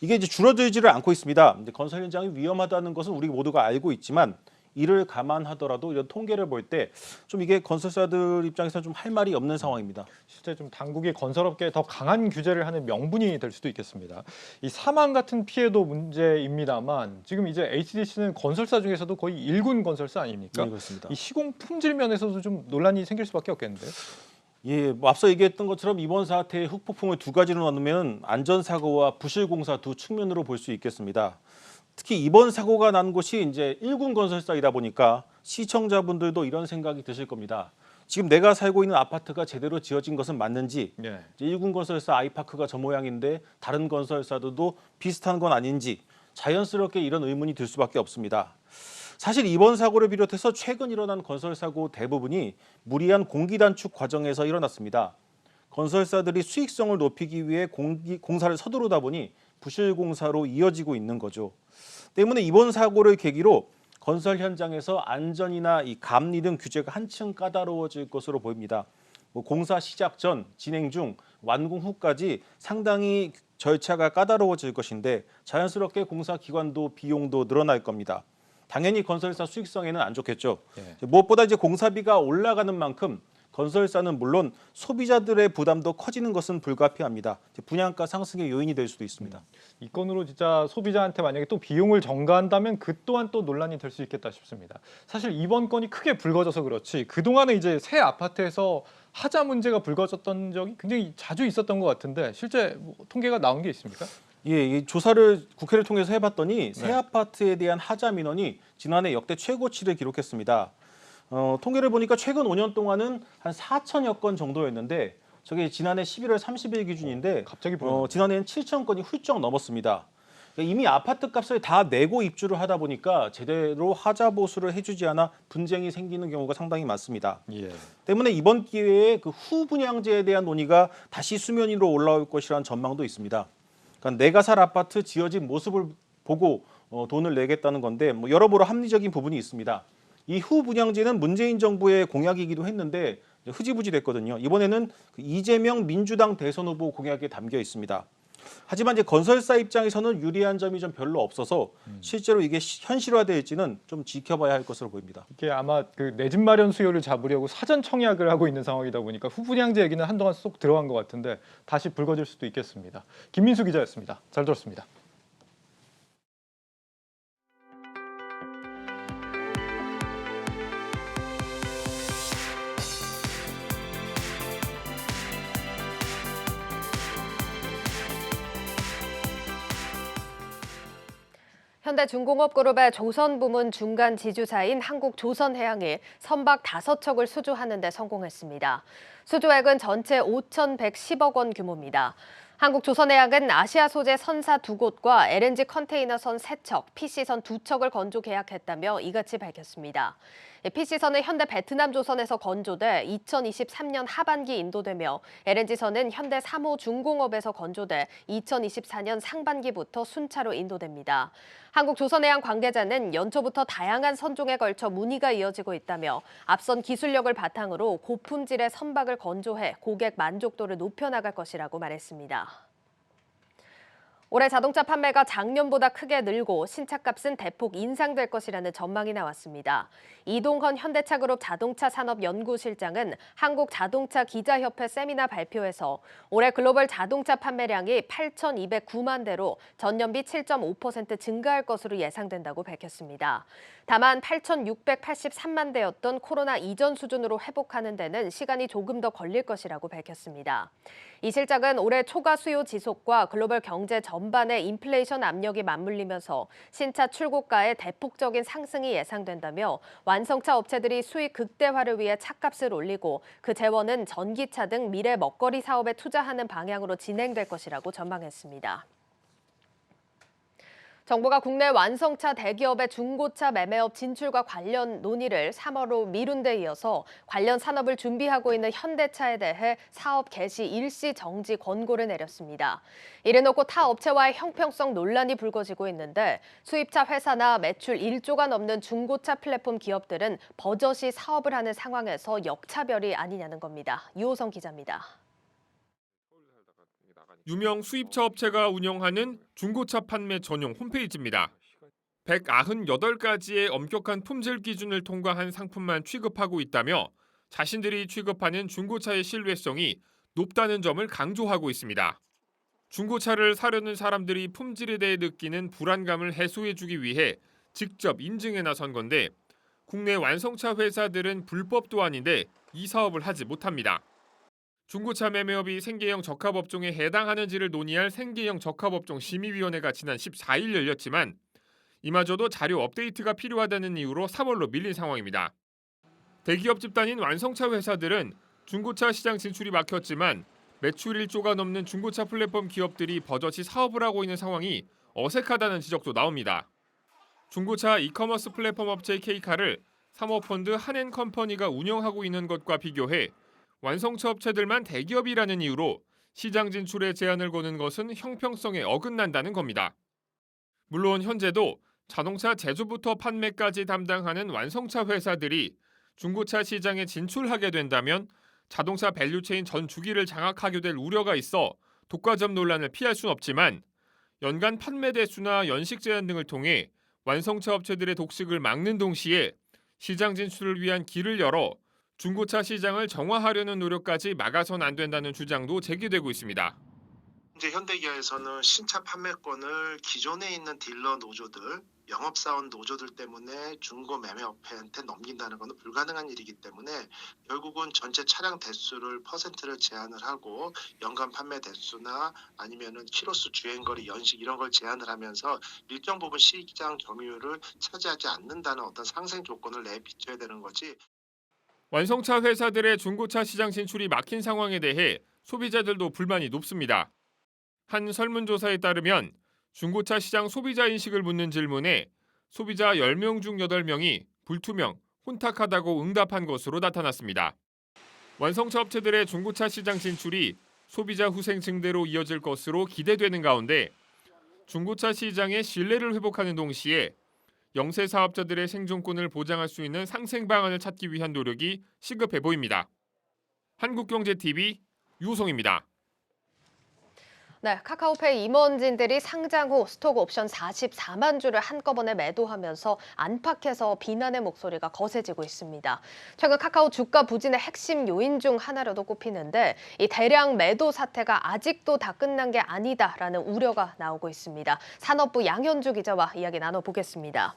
이게 이제 줄어들지를 않고 있습니다. 이제 건설 현장이 위험하다는 것은 우리 모두가 알고 있지만 이를 감안하더라도 이런 통계를 볼 때 좀 이게 건설사들 입장에서 좀 할 말이 없는 상황입니다. 실제 좀 당국이 건설업계에 더 강한 규제를 하는 명분이 될 수도 있겠습니다. 이 사망 같은 피해도 문제입니다만 지금 이제 HDC는 건설사 중에서도 거의 1군 건설사 아닙니까? 네, 그렇습니다. 이 시공 품질 면에서도 좀 논란이 생길 수밖에 없겠는데요. 예, 뭐 앞서 얘기했던 것처럼 이번 사태의 흑폭풍을 두 가지로 나누면 안전사고와 부실공사 두 측면으로 볼 수 있겠습니다. 특히 이번 사고가 난 곳이 이제 1군 건설사이다 보니까 시청자분들도 이런 생각이 드실 겁니다. 지금 내가 살고 있는 아파트가 제대로 지어진 것은 맞는지, 이제 1군 건설사 아이파크가 저 모양인데 다른 건설사들도 비슷한 건 아닌지 자연스럽게 이런 의문이 들 수밖에 없습니다. 사실 이번 사고를 비롯해서 최근 일어난 건설 사고 대부분이 무리한 공기 단축 과정에서 일어났습니다. 건설사들이 수익성을 높이기 위해 공사를 서두르다 보니 부실 공사로 이어지고 있는 거죠. 때문에 이번 사고를 계기로 건설 현장에서 안전이나 이 감리 등 규제가 한층 까다로워질 것으로 보입니다. 뭐 공사 시작 전, 진행 중, 완공 후까지 상당히 절차가 까다로워질 것인데 자연스럽게 공사 기관도 비용도 늘어날 겁니다. 당연히 건설사 수익성에는 안 좋겠죠. 무엇보다 이제 공사비가 올라가는 만큼 건설사는 물론 소비자들의 부담도 커지는 것은 불가피합니다. 분양가 상승의 요인이 될 수도 있습니다. 이 건으로 진짜 소비자한테 만약에 또 비용을 전가한다면 그 또한 또 논란이 될 수 있겠다 싶습니다. 사실 이번 건이 크게 불거져서 그렇지 그동안에 이제 새 아파트에서 하자 문제가 불거졌던 적이 굉장히 자주 있었던 것 같은데 실제 뭐 통계가 나온 게 있습니까? 예, 이 조사를 국회를 통해서 해봤더니 새 아파트에 대한 하자 민원이 지난해 역대 최고치를 기록했습니다. 통계를 보니까 최근 5년 동안은 한 4천여 건 정도였는데 저게 지난해 11월 30일 기준인데 갑자기 지난해엔 7천 건이 훌쩍 넘었습니다. 이미 아파트 값을 다 내고 입주를 하다 보니까 제대로 하자 보수를 해주지 않아 분쟁이 생기는 경우가 상당히 많습니다. 때문에 이번 기회에 그 후분양제에 대한 논의가 다시 수면 위로 올라올 것이라는 전망도 있습니다. 그러니까 내가 살 아파트 지어진 모습을 보고 돈을 내겠다는 건데 뭐 여러모로 합리적인 부분이 있습니다. 이 후분양제는 문재인 정부의 공약이기도 했는데 흐지부지 됐거든요. 이번에는 이재명 민주당 대선 후보 공약에 담겨 있습니다. 하지만 이제 건설사 입장에서는 유리한 점이 좀 별로 없어서 실제로 이게 현실화될지는 좀 지켜봐야 할 것으로 보입니다. 이게 아마 그 내 집 마련 수요를 잡으려고 사전 청약을 하고 있는 상황이다 보니까 후분양제 얘기는 한동안 쏙 들어간 것 같은데 다시 불거질 수도 있겠습니다. 김민수 기자였습니다. 잘 들었습니다. 현대중공업그룹의 조선부문 중간 지주사인 한국조선해양이 선박 5척을 수주하는 데 성공했습니다. 수주액은 전체 5,110억 원 규모입니다. 한국조선해양은 아시아 소재 선사 2곳과 LNG 컨테이너선 3척, PC선 2척을 건조 계약했다며 이같이 밝혔습니다. PC선은 현대 베트남조선에서 건조돼 2023년 하반기 인도되며 LNG선은 현대 3호 중공업에서 건조돼 2024년 상반기부터 순차로 인도됩니다. 한국조선해양 관계자는 연초부터 다양한 선종에 걸쳐 문의가 이어지고 있다며 앞선 기술력을 바탕으로 고품질의 선박을 건조해 고객 만족도를 높여나갈 것이라고 말했습니다. 올해 자동차 판매가 작년보다 크게 늘고 신차값은 대폭 인상될 것이라는 전망이 나왔습니다. 이동헌 현대차그룹 자동차 산업연구실장은 한국자동차 기자협회 세미나 발표에서 올해 글로벌 자동차 판매량이 8,209만 대로 전년비 7.5% 증가할 것으로 예상된다고 밝혔습니다. 다만 8,683만 대였던 코로나 이전 수준으로 회복하는 데는 시간이 조금 더 걸릴 것이라고 밝혔습니다. 이 실장은 올해 초과 수요 지속과 글로벌 경제 전반의 인플레이션 압력이 맞물리면서 신차 출고가의 대폭적인 상승이 예상된다며 완성차 업체들이 수익 극대화를 위해 차값을 올리고 그 재원은 전기차 등 미래 먹거리 사업에 투자하는 방향으로 진행될 것이라고 전망했습니다. 정부가 국내 완성차 대기업의 중고차 매매업 진출과 관련 논의를 3월로 미룬 데 이어서 관련 산업을 준비하고 있는 현대차에 대해 사업 개시 일시 정지 권고를 내렸습니다. 이를 놓고 타 업체와의 형평성 논란이 불거지고 있는데 수입차 회사나 매출 1조가 넘는 중고차 플랫폼 기업들은 버젓이 사업을 하는 상황에서 역차별이 아니냐는 겁니다. 유호성 기자입니다. 유명 수입차 업체가 운영하는 중고차 판매 전용 홈페이지입니다. 198가지의 엄격한 품질 기준을 통과한 상품만 취급하고 있다며 자신들이 취급하는 중고차의 신뢰성이 높다는 점을 강조하고 있습니다. 중고차를 사려는 사람들이 품질에 대해 느끼는 불안감을 해소해주기 위해 직접 인증에 나선 건데 국내 완성차 회사들은 불법도 아닌데 이 사업을 하지 못합니다. 중고차 매매업이 생계형 적합업종에 해당하는지를 논의할 생계형 적합업종 심의위원회가 지난 14일 열렸지만 이마저도 자료 업데이트가 필요하다는 이유로 3월로 밀린 상황입니다. 대기업 집단인 완성차 회사들은 중고차 시장 진출이 막혔지만 매출 1조가 넘는 중고차 플랫폼 기업들이 버젓이 사업을 하고 있는 상황이 어색하다는 지적도 나옵니다. 중고차 이커머스 플랫폼 업체 K카를 사모펀드 한앤컴퍼니가 운영하고 있는 것과 비교해 완성차 업체들만 대기업이라는 이유로 시장 진출에 제한을 거는 것은 형평성에 어긋난다는 겁니다. 물론 현재도 자동차 제조부터 판매까지 담당하는 완성차 회사들이 중고차 시장에 진출하게 된다면 자동차 밸류체인 전 주기를 장악하게 될 우려가 있어 독과점 논란을 피할 순 없지만 연간 판매 대수나 연식 제한 등을 통해 완성차 업체들의 독식을 막는 동시에 시장 진출을 위한 길을 열어 중고차 시장을 정화하려는 노력까지 막아선 안 된다는 주장도 제기되고 있습니다. 현재 현대기아에서는 신차 판매권을 기존에 있는 딜러 노조들, 영업사원 노조들 때문에 중고 매매업체한테 넘긴다는 것은 불가능한 일이기 때문에 결국은 전체 차량 대수를 퍼센트를 제한을 하고 연간 판매 대수나 아니면은 키로수 주행거리 연식 이런 걸 제한을 하면서 일정 부분 시장 점유율을 차지하지 않는다는 어떤 상생 조건을 내비쳐야 되는 거지. 완성차 회사들의 중고차 시장 진출이 막힌 상황에 대해 소비자들도 불만이 높습니다. 한 설문조사에 따르면 중고차 시장 소비자 인식을 묻는 질문에 소비자 10명 중 8명이 불투명, 혼탁하다고 응답한 것으로 나타났습니다. 완성차 업체들의 중고차 시장 진출이 소비자 후생 증대로 이어질 것으로 기대되는 가운데 중고차 시장의 신뢰를 회복하는 동시에 영세 사업자들의 생존권을 보장할 수 있는 상생 방안을 찾기 위한 노력이 시급해 보입니다. 한국경제TV 유호성입니다. 네, 카카오페이 임원진들이 상장 후 스톡 옵션 44만 주를 한꺼번에 매도하면서 안팎에서 비난의 목소리가 거세지고 있습니다. 최근 카카오 주가 부진의 핵심 요인 중 하나로도 꼽히는데 이 대량 매도 사태가 아직도 다 끝난 게 아니다라는 우려가 나오고 있습니다. 산업부 양현주 기자와 이야기 나눠보겠습니다.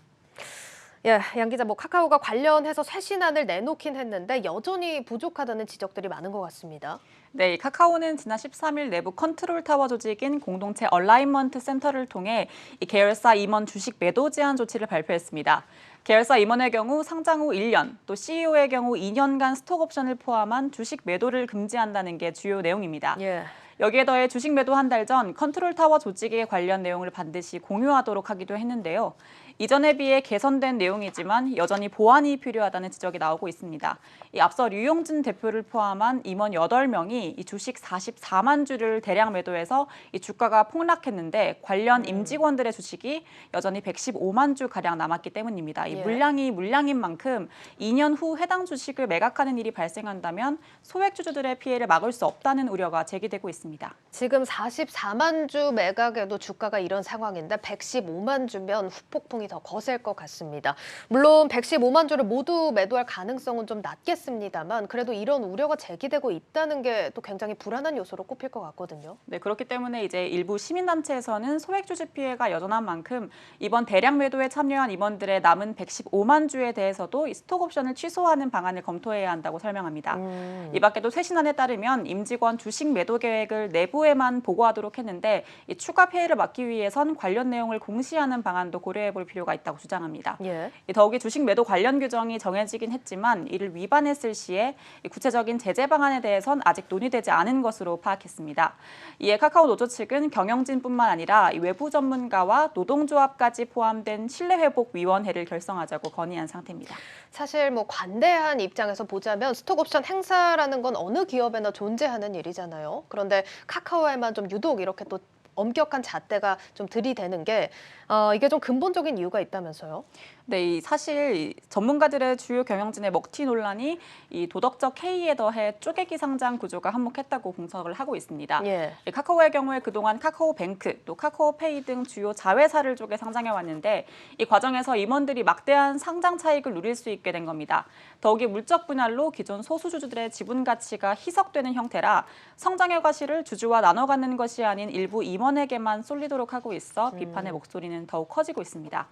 예, 양 기자, 카카오가 관련해서 쇄신안을 내놓긴 했는데 여전히 부족하다는 지적들이 많은 것 같습니다. 네, 카카오는 지난 13일 내부 컨트롤 타워 조직인 공동체 얼라인먼트 센터를 통해 이 계열사 임원 주식 매도 제한 조치를 발표했습니다. 계열사 임원의 경우 상장 후 1년, 또 CEO의 경우 2년간 스톡 옵션을 포함한 주식 매도를 금지한다는 게 주요 내용입니다. 예. 여기에 더해 주식 매도 한 달 전 컨트롤 타워 조직에 관련 내용을 반드시 공유하도록 하기도 했는데요. 이전에 비해 개선된 내용이지만 여전히 보완이 필요하다는 지적이 나오고 있습니다. 앞서 류용진 대표를 포함한 임원 8명이 이 주식 44만 주를 대량 매도해서 이 주가가 폭락했는데 관련 임직원들의 주식이 여전히 115만 주 가량 남았기 때문입니다. 이 물량이 물량인 만큼 2년 후 해당 주식을 매각하는 일이 발생한다면 소액 주주들의 피해를 막을 수 없다는 우려가 제기되고 있습니다. 지금 44만 주 매각에도 주가가 이런 상황인데 115만 주면 후폭풍이 더 거셀 것 같습니다. 물론 115만 주를 모두 매도할 가능성은 좀 낮겠습니다만 그래도 이런 우려가 제기되고 있다는 게 또 굉장히 불안한 요소로 꼽힐 것 같거든요. 네, 그렇기 때문에 이제 일부 시민단체에서는 소액 주주 피해가 여전한 만큼 이번 대량 매도에 참여한 임원들의 남은 115만 주에 대해서도 이 스톡옵션을 취소하는 방안을 검토해야 한다고 설명합니다. 이 밖에도 쇄신안에 따르면 임직원 주식 매도 계획을 내부에만 보고하도록 했는데 이 추가 폐해를 막기 위해선 관련 내용을 공시하는 방안도 고려해 볼 필요가 있다고 주장합니다. 예. 더욱이 주식 매도 관련 규정이 정해지긴 했지만 이를 위반했을 시에 구체적인 제재 방안에 대해선 아직 논의되지 않은 것으로 파악했습니다. 이에 카카오 노조 측은 경영진뿐만 아니라 외부 전문가와 노동조합까지 포함된 신뢰회복위원회를 결성하자고 건의한 상태입니다. 사실 뭐 관대한 입장에서 보자면 스톡옵션 행사라는 건 어느 기업에나 존재하는 일이잖아요. 그런데 카카오에만 좀 유독 이렇게 또 엄격한 잣대가 좀 들이대는 게 이게 좀 근본적인 이유가 있다면서요? 네, 사실 전문가들의 주요 경영진의 먹튀 논란이 이 도덕적 해이에 더해 쪼개기 상장 구조가 한몫했다고 분석을 하고 있습니다. 예. 카카오의 경우에 그동안 카카오뱅크, 또 카카오페이 등 주요 자회사를 쪼개 상장해 왔는데 이 과정에서 임원들이 막대한 상장 차익을 누릴 수 있게 된 겁니다. 더욱이 물적 분할로 기존 소수주주들의 지분 가치가 희석되는 형태라 성장의 과실을 주주와 나눠 갖는 것이 아닌 일부 임원에게만 쏠리도록 하고 있어 비판의 목소리는 더욱 커지고 있습니다.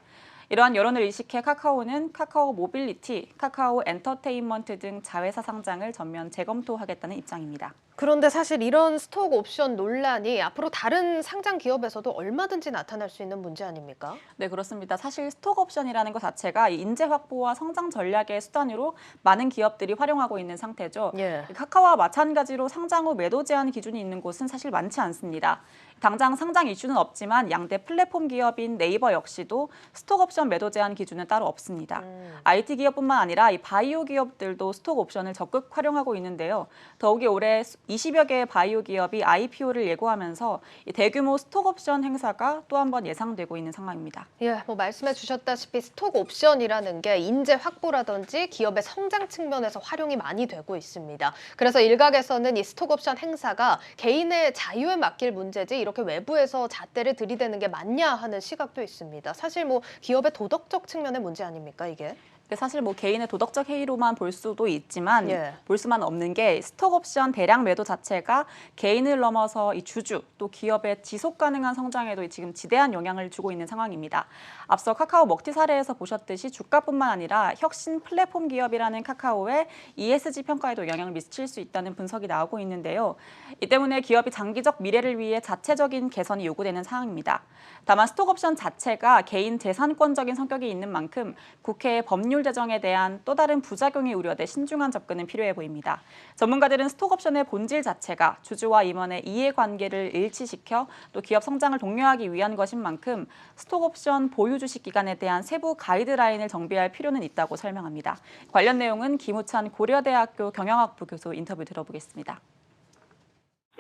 이러한 여론을 의식해 카카오는 카카오 모빌리티, 카카오 엔터테인먼트 등 자회사 상장을 전면 재검토하겠다는 입장입니다. 그런데 사실 이런 스톡 옵션 논란이 앞으로 다른 상장 기업에서도 얼마든지 나타날 수 있는 문제 아닙니까? 네, 그렇습니다. 사실 스톡 옵션이라는 것 자체가 인재 확보와 성장 전략의 수단으로 많은 기업들이 활용하고 있는 상태죠. 예. 카카오와 마찬가지로 상장 후 매도 제한 기준이 있는 곳은 사실 많지 않습니다. 당장 상장 이슈는 없지만 양대 플랫폼 기업인 네이버 역시도 스톡 옵션 매도 제한 기준은 따로 없습니다. IT 기업뿐만 아니라 이 바이오 기업들도 스톡 옵션을 적극 활용하고 있는데요. 더욱이 올해 20여 개의 바이오 기업이 IPO를 예고하면서 이 대규모 스톡 옵션 행사가 또 한 번 예상되고 있는 상황입니다. 예, 뭐 말씀해 주셨다시피 스톡 옵션이라는 게 인재 확보라든지 기업의 성장 측면에서 활용이 많이 되고 있습니다. 그래서 일각에서는 이 스톡 옵션 행사가 개인의 자유에 맡길 문제지 이렇게 외부에서 잣대를 들이대는 게 맞냐 하는 시각도 있습니다. 사실 뭐 기업의 도덕적 측면의 문제 아닙니까, 이게? 사실 뭐 개인의 도덕적 해이로만 볼 수도 있지만 예. 볼 수만 없는 게 스톡옵션 대량 매도 자체가 개인을 넘어서 이 주주 또 기업의 지속 가능한 성장에도 지금 지대한 영향을 주고 있는 상황입니다. 앞서 카카오 먹튀 사례에서 보셨듯이 주가뿐만 아니라 혁신 플랫폼 기업이라는 카카오의 ESG 평가에도 영향을 미칠 수 있다는 분석이 나오고 있는데요. 이 때문에 기업이 장기적 미래를 위해 자체적인 개선이 요구되는 상황입니다. 다만 스톡옵션 자체가 개인 재산권적인 성격이 있는 만큼 국회의 법률 제정에 대한 또 다른 부작용이 우려돼 신중한 접근은 필요해 보입니다. 전문가들은 스톡옵션의 본질 자체가 주주와 임원의 이해관계를 일치시켜 또 기업 성장을 독려하기 위한 것인 만큼 스톡옵션 보유 주식 기간에 대한 세부 가이드라인을 정비할 필요는 있다고 설명합니다. 관련 내용은 김우찬 고려대학교 경영학부 교수 인터뷰 들어보겠습니다.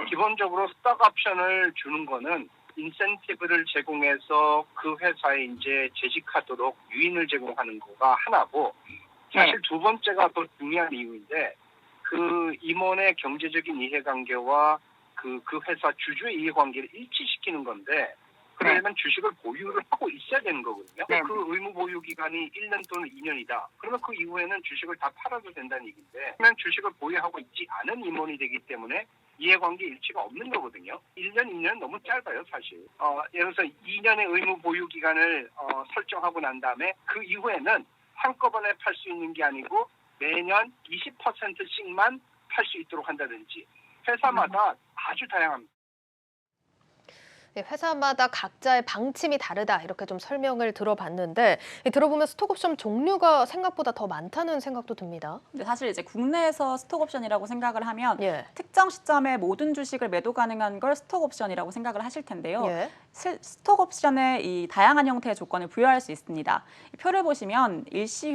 기본적으로 스톡옵션을 주는 거는 인센티브를 제공해서 그 회사에 이제 재직하도록 유인을 제공하는 거가 하나고, 사실 두 번째가 더 중요한 이유인데, 그 임원의 경제적인 이해관계와 그 회사 주주의 이해관계를 일치시키는 건데, 그러려면 주식을 보유를 하고 있어야 되는 거거든요. 그 의무 보유 기간이 1년 또는 2년이다. 그러면 그 이후에는 주식을 다 팔아도 된다는 얘기인데, 그러면 주식을 보유하고 있지 않은 임원이 되기 때문에 이해관계 일치가 없는 거거든요. 1년, 2년 너무 짧아요, 사실. 예를 들어서 2년의 의무 보유 기간을 설정하고 난 다음에 그 이후에는 한꺼번에 팔 수 있는 게 아니고 매년 20%씩만 팔 수 있도록 한다든지, 회사마다 아주 다양합니다. 회사마다 각자의 방침이 다르다 이렇게 좀 설명을 들어봤는데, 들어보면 스톡옵션 종류가 생각보다 더 많다는 생각도 듭니다. 근데 사실 이제 국내에서 스톡옵션이라고 생각을 하면 예. 특정 시점에 모든 주식을 매도 가능한 걸 스톡옵션이라고 생각을 하실 텐데요. 예. 스톡옵션에 이 다양한 형태의 조건을 부여할 수 있습니다. 표를 보시면 일시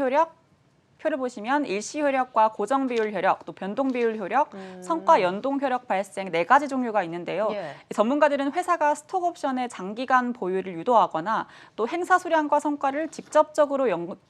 효력과 고정 비율 효력, 또 변동 비율 효력, 성과 연동 효력 발생 4가지 종류가 있는데요. 예. 전문가들은 회사가 스톡옵션의 장기간 보유를 유도하거나 또 행사 수량과 성과를 직접적으로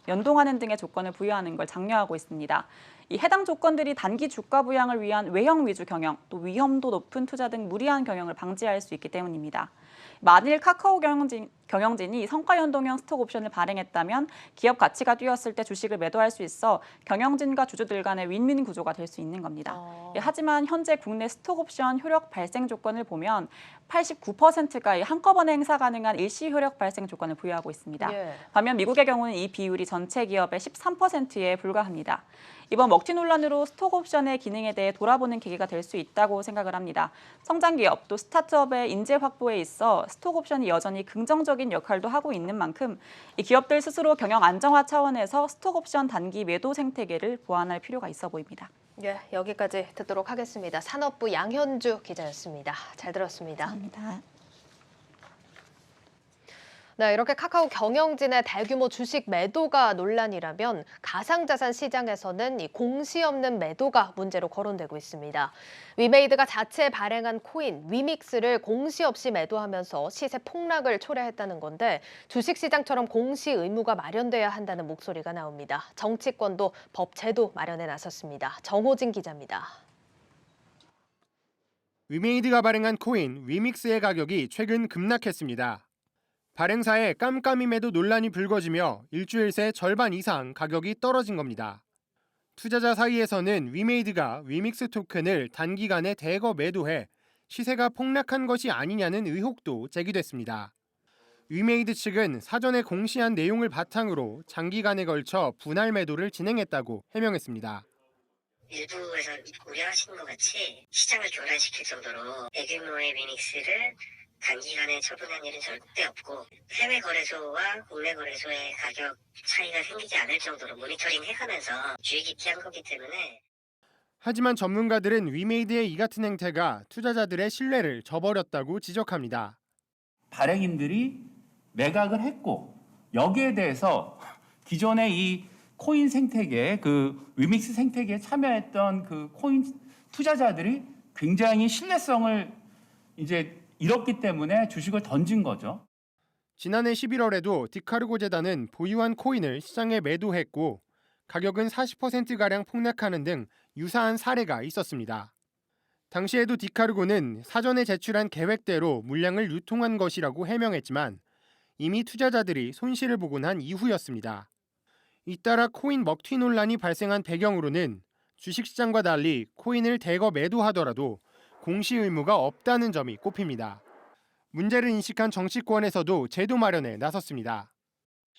연동하는 등의 조건을 부여하는 걸 장려하고 있습니다. 이 해당 조건들이 단기 주가 부양을 위한 외형 위주 경영, 또 위험도 높은 투자 등 무리한 경영을 방지할 수 있기 때문입니다. 만일 카카오 경영진이 성과 연동형 스톡 옵션을 발행했다면 기업 가치가 뛰었을 때 주식을 매도할 수 있어 경영진과 주주들 간의 윈윈 구조가 될 수 있는 겁니다. 하지만 현재 국내 스톡 옵션 효력 발생 조건을 보면 89%가 한꺼번에 행사 가능한 일시 효력 발생 조건을 부여하고 있습니다. 반면 미국의 경우는 이 비율이 전체 기업의 13%에 불과합니다. 이번 먹튀 논란으로 스톡옵션의 기능에 대해 돌아보는 계기가 될 수 있다고 생각을 합니다. 성장 기업 또 스타트업의 인재 확보에 있어 스톡옵션이 여전히 긍정적인 역할도 하고 있는 만큼 이 기업들 스스로 경영 안정화 차원에서 스톡옵션 단기 매도 생태계를 보완할 필요가 있어 보입니다. 예, 여기까지 듣도록 하겠습니다. 산업부 양현주 기자였습니다. 잘 들었습니다. 감사합니다. 네, 이렇게 카카오 경영진의 대규모 주식 매도가 논란이라면 가상자산 시장에서는 이 공시 없는 매도가 문제로 거론되고 있습니다. 위메이드가 자체 발행한 코인 위믹스를 공시 없이 매도하면서 시세 폭락을 초래했다는 건데 주식시장처럼 공시 의무가 마련돼야 한다는 목소리가 나옵니다. 정치권도 법 제도 마련에 나섰습니다. 정호진 기자입니다. 위메이드가 발행한 코인 위믹스의 가격이 최근 급락했습니다. 발행사의 깜깜이 매도 논란이 불거지며 일주일 새 절반 이상 가격이 떨어진 겁니다. 투자자 사이에서는 위메이드가 위믹스 토큰을 단기간에 대거 매도해 시세가 폭락한 것이 아니냐는 의혹도 제기됐습니다. 위메이드 측은 사전에 공시한 내용을 바탕으로 장기간에 걸쳐 분할 매도를 진행했다고 해명했습니다. 일부에서 우려하시는 것 같이 시장을 교란시킬 정도로 대규모의 위믹스를 단기간에 처분한 일은 절대 없고 해외 거래소와 국내 거래소의 가격 차이가 생기지 않을 정도로 모니터링 해가면서 주의 깊게 한 거기 때문에. 하지만 전문가들은 위메이드의 이 같은 행태가 투자자들의 신뢰를 저버렸다고 지적합니다. 발행인들이 매각을 했고 여기에 대해서 기존의 이 코인 생태계, 그 위믹스 생태계에 참여했던 그 코인 투자자들이 굉장히 신뢰성을 이제 잃었기 때문에 주식을 던진 거죠. 지난해 11월에도 디카르고 재단은 보유한 코인을 시장에 매도했고 가격은 40%가량 폭락하는 등 유사한 사례가 있었습니다. 당시에도 디카르고는 사전에 제출한 계획대로 물량을 유통한 것이라고 해명했지만 이미 투자자들이 손실을 보고 난 이후였습니다. 잇따라 코인 먹튀 논란이 발생한 배경으로는 주식시장과 달리 코인을 대거 매도하더라도 공시 의무가 없다는 점이 꼽힙니다. 문제를 인식한 정치권에서도 제도 마련에 나섰습니다.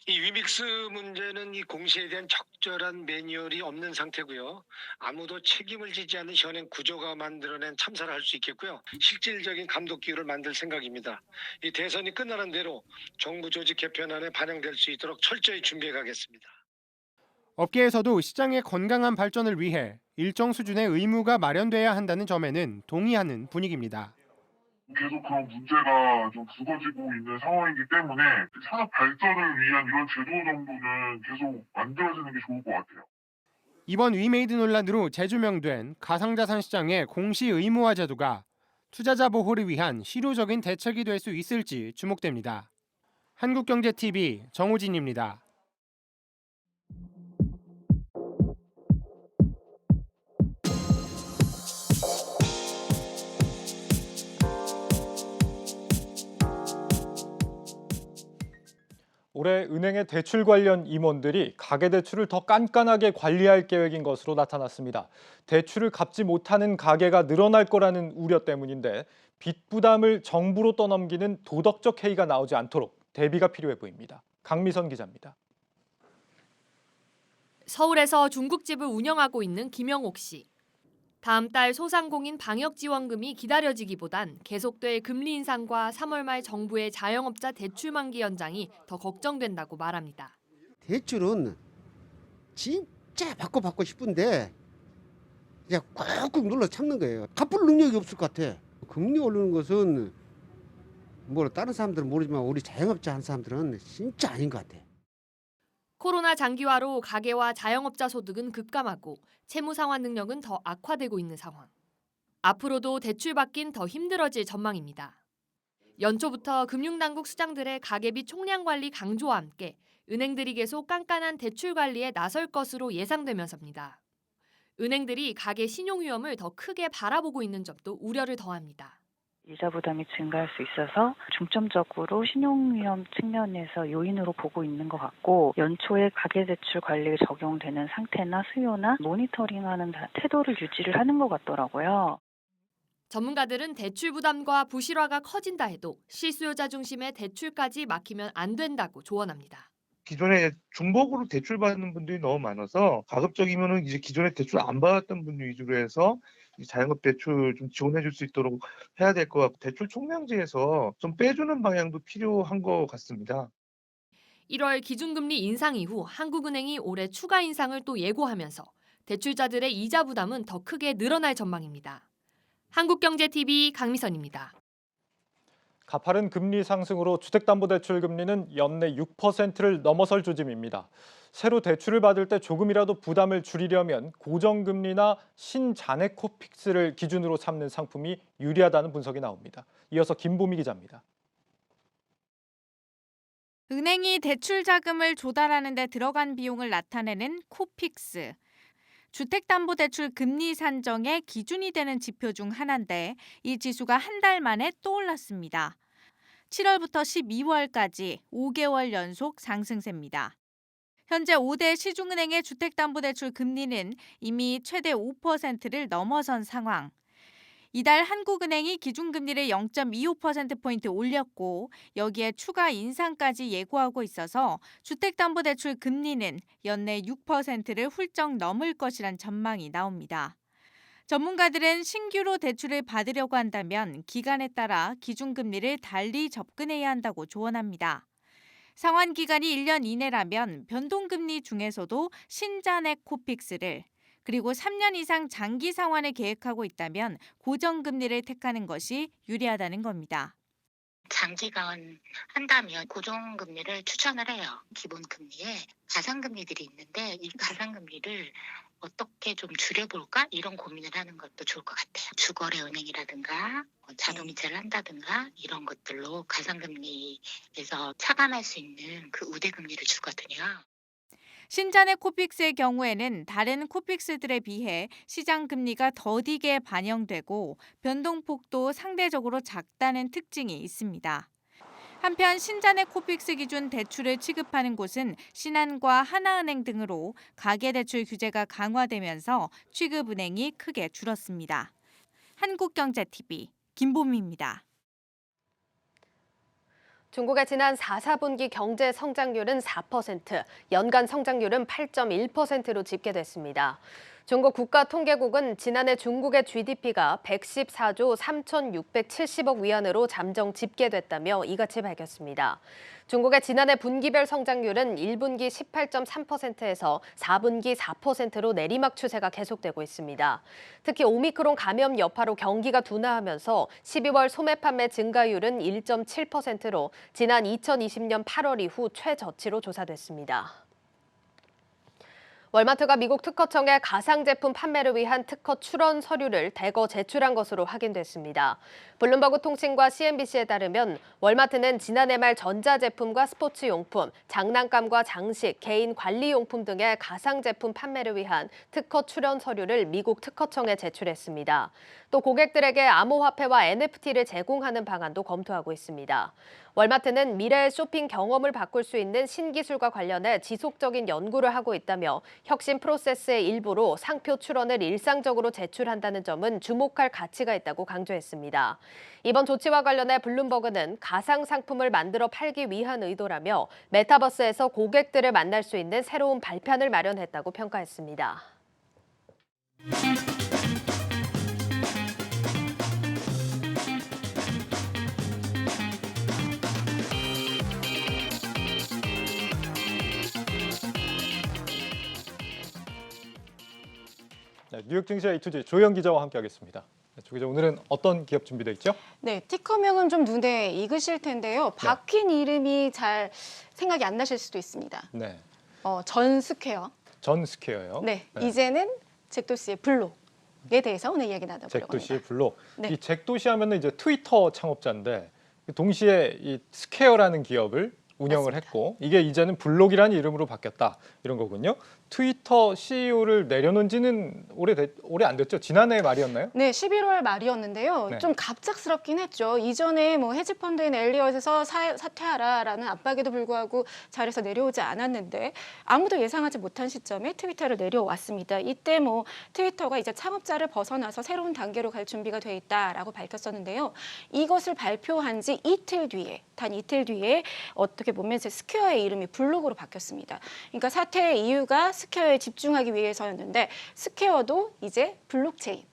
이 위믹스 문제는 이 공시에 대한 적절한 매뉴얼이 없는 상태고요. 아무도 책임을 지지 않는 현행 구조가 만들어낸 참사를 할 수 있겠고요. 실질적인 감독 기구를 만들 생각입니다. 이 대선이 끝나는 대로 정부 조직 개편안에 반영될 수 있도록 철저히 준비해 가겠습니다. 업계에서도 시장의 건강한 발전을 위해 일정 수준의 의무가 마련돼야 한다는 점에는 동의하는 분위기입니다. 계속 그런 문제가 좀 불거지고 있는 상황이기 때문에 산업 발전을 위한 이런 제도 정도는 계속 만들어지는 게 좋을 것 같아요. 이번 위메이드 논란으로 재조명된 가상자산 시장의 공시 의무화 제도가 투자자 보호를 위한 실효적인 대책이 될 수 있을지 주목됩니다. 한국경제TV 정호진입니다. 올해 은행의 대출 관련 임원들이 가계대출을 더 깐깐하게 관리할 계획인 것으로 나타났습니다. 대출을 갚지 못하는 가계가 늘어날 거라는 우려 때문인데 빚 부담을 정부로 떠넘기는 도덕적 해이가 나오지 않도록 대비가 필요해 보입니다. 강미선 기자입니다. 서울에서 중국집을 운영하고 있는 김영옥 씨. 다음 달 소상공인 방역지원금이 기다려지기보단 계속될 금리 인상과 3월 말 정부의 자영업자 대출 만기 연장이 더 걱정된다고 말합니다. 대출은 진짜 받고 싶은데 그냥 꾹꾹 눌러 참는 거예요. 갚을 능력이 없을 것 같아. 금리 오르는 것은 뭐 다른 사람들은 모르지만 우리 자영업자 한 사람들은 진짜 아닌 것 같아. 코로나 장기화로 가계와 자영업자 소득은 급감하고 채무 상환 능력은 더 악화되고 있는 상황. 앞으로도 대출 받긴 더 힘들어질 전망입니다. 연초부터 금융당국 수장들의 가계비 총량 관리 강조와 함께 은행들이 계속 깐깐한 대출 관리에 나설 것으로 예상되면서입니다. 은행들이 가계 신용 위험을 더 크게 바라보고 있는 점도 우려를 더합니다. 이자 부담이 증가할 수 있어서 중점적으로 신용위험 측면에서 요인으로 보고 있는 것 같고 연초에 가계대출 관리에 적용되는 상태나 수요나 모니터링하는 태도를 유지를 하는 것 같더라고요. 전문가들은 대출 부담과 부실화가 커진다 해도 실수요자 중심의 대출까지 막히면 안 된다고 조언합니다. 기존에 중복으로 대출 받는 분들이 너무 많아서 가급적이면은 이제 기존에 대출 안 받았던 분들 위주로 해서 이 자영업 대출 좀 지원해 줄 수 있도록 해야 될 것 같고 대출 총량제에서 좀 빼주는 방향도 필요한 것 같습니다. 1월 기준금리 인상 이후 한국은행이 올해 추가 인상을 또 예고하면서 대출자들의 이자 부담은 더 크게 늘어날 전망입니다. 한국경제TV 강미선입니다. 가파른 금리 상승으로 주택담보대출 금리는 연내 6%를 넘어설 조짐입니다. 새로 대출을 받을 때 조금이라도 부담을 줄이려면 고정금리나 신잔액 코픽스를 기준으로 삼는 상품이 유리하다는 분석이 나옵니다. 이어서 김보미 기자입니다. 은행이 대출 자금을 조달하는 데 들어간 비용을 나타내는 코픽스. 주택담보대출 금리 산정의 기준이 되는 지표 중 하나인데 이 지수가 한 달 만에 또 올랐습니다. 7월부터 12월까지 5개월 연속 상승세입니다. 현재 5대 시중은행의 주택담보대출 금리는 이미 최대 5%를 넘어선 상황. 이달 한국은행이 기준금리를 0.25%포인트 올렸고 여기에 추가 인상까지 예고하고 있어서 주택담보대출 금리는 연내 6%를 훌쩍 넘을 것이란 전망이 나옵니다. 전문가들은 신규로 대출을 받으려고 한다면 기간에 따라 기준금리를 달리 접근해야 한다고 조언합니다. 상환 기간이 1년 이내라면 변동금리 중에서도 신잔액 코픽스를 그리고 3년 이상 장기 상환을 계획하고 있다면 고정금리를 택하는 것이 유리하다는 겁니다. 장기간 한다면 고정금리를 추천을 해요. 기본금리에 가상금리들이 있는데 이 가상금리를 어떻게 좀 줄여볼까 이런 고민을 하는 것도 좋을 것 같아요. 주거래은행이라든가 자동이체를 한다든가 이런 것들로 가상금리에서 차감할 수 있는 그 우대금리를 주거든요. 신잔액 코픽스의 경우에는 다른 코픽스들에 비해 시장 금리가 더디게 반영되고 변동폭도 상대적으로 작다는 특징이 있습니다. 한편 신잔액 코픽스 기준 대출을 취급하는 곳은 신한과 하나은행 등으로 가계대출 규제가 강화되면서 취급은행이 크게 줄었습니다. 한국경제TV 김보미입니다. 중국의 지난 4, 4분기 경제 성장률은 4%, 연간 성장률은 8.1%로 집계됐습니다. 중국 국가통계국은 지난해 중국의 GDP가 114조 3,670억 위안으로 잠정 집계됐다며 이같이 밝혔습니다. 중국의 지난해 분기별 성장률은 1분기 18.3%에서 4분기 4%로 내리막 추세가 계속되고 있습니다. 특히 오미크론 감염 여파로 경기가 둔화하면서 12월 소매 판매 증가율은 1.7%로 지난 2020년 8월 이후 최저치로 조사됐습니다. 월마트가 미국 특허청에 가상제품 판매를 위한 특허 출원 서류를 대거 제출한 것으로 확인됐습니다. 블룸버그 통신과 CNBC에 따르면 월마트는 지난해 말 전자제품과 스포츠용품, 장난감과 장식, 개인 관리용품 등의 가상제품 판매를 위한 특허 출원 서류를 미국 특허청에 제출했습니다. 또 고객들에게 암호화폐와 NFT를 제공하는 방안도 검토하고 있습니다. 월마트는 미래의 쇼핑 경험을 바꿀 수 있는 신기술과 관련해 지속적인 연구를 하고 있다며 혁신 프로세스의 일부로 상표 출원을 일상적으로 제출한다는 점은 주목할 가치가 있다고 강조했습니다. 이번 조치와 관련해 블룸버그는 가상 상품을 만들어 팔기 위한 의도라며 메타버스에서 고객들을 만날 수 있는 새로운 발판을 마련했다고 평가했습니다. 네, 뉴욕 증시 A2G 조영 기자와 함께하겠습니다. 조 기자, 오늘은 어떤 기업 준비되어 있죠? 네, 티커명은 좀 눈에 익으실 텐데요. 박힌 이름이 잘 생각이 안 나실 수도 있습니다. 네. 전스퀘어. 전스퀘어요. 네, 이제는 잭도시의 블록에 대해서 오늘 이야기 나눠보려고 합니다. 잭도시의 블록. 네. 이 잭도시 하면은 이제 트위터 창업자인데 동시에 이 스퀘어라는 기업을 운영을 했고 이게 이제는 블록이라는 이름으로 바뀌었다 이런 거군요. 트위터 CEO를 내려놓은 지는 오래 안 됐죠? 지난해 말이었나요? 네, 11월 말이었는데요. 네. 좀 갑작스럽긴 했죠. 이전에 뭐 헤지펀드인 엘리엇에서 사퇴하라라는 압박에도 불구하고 자리에서 내려오지 않았는데 아무도 예상하지 못한 시점에 트위터를 내려왔습니다. 이때 뭐 트위터가 이제 창업자를 벗어나서 새로운 단계로 갈 준비가 돼 있다라고 밝혔었는데요. 이것을 발표한 지 단 이틀 뒤에 어떻게 보면 이제 스퀘어의 이름이 블록으로 바뀌었습니다. 그러니까 사퇴의 이유가 스퀘어에 집중하기 위해서였는데 사퀘어도 이제 블록체인,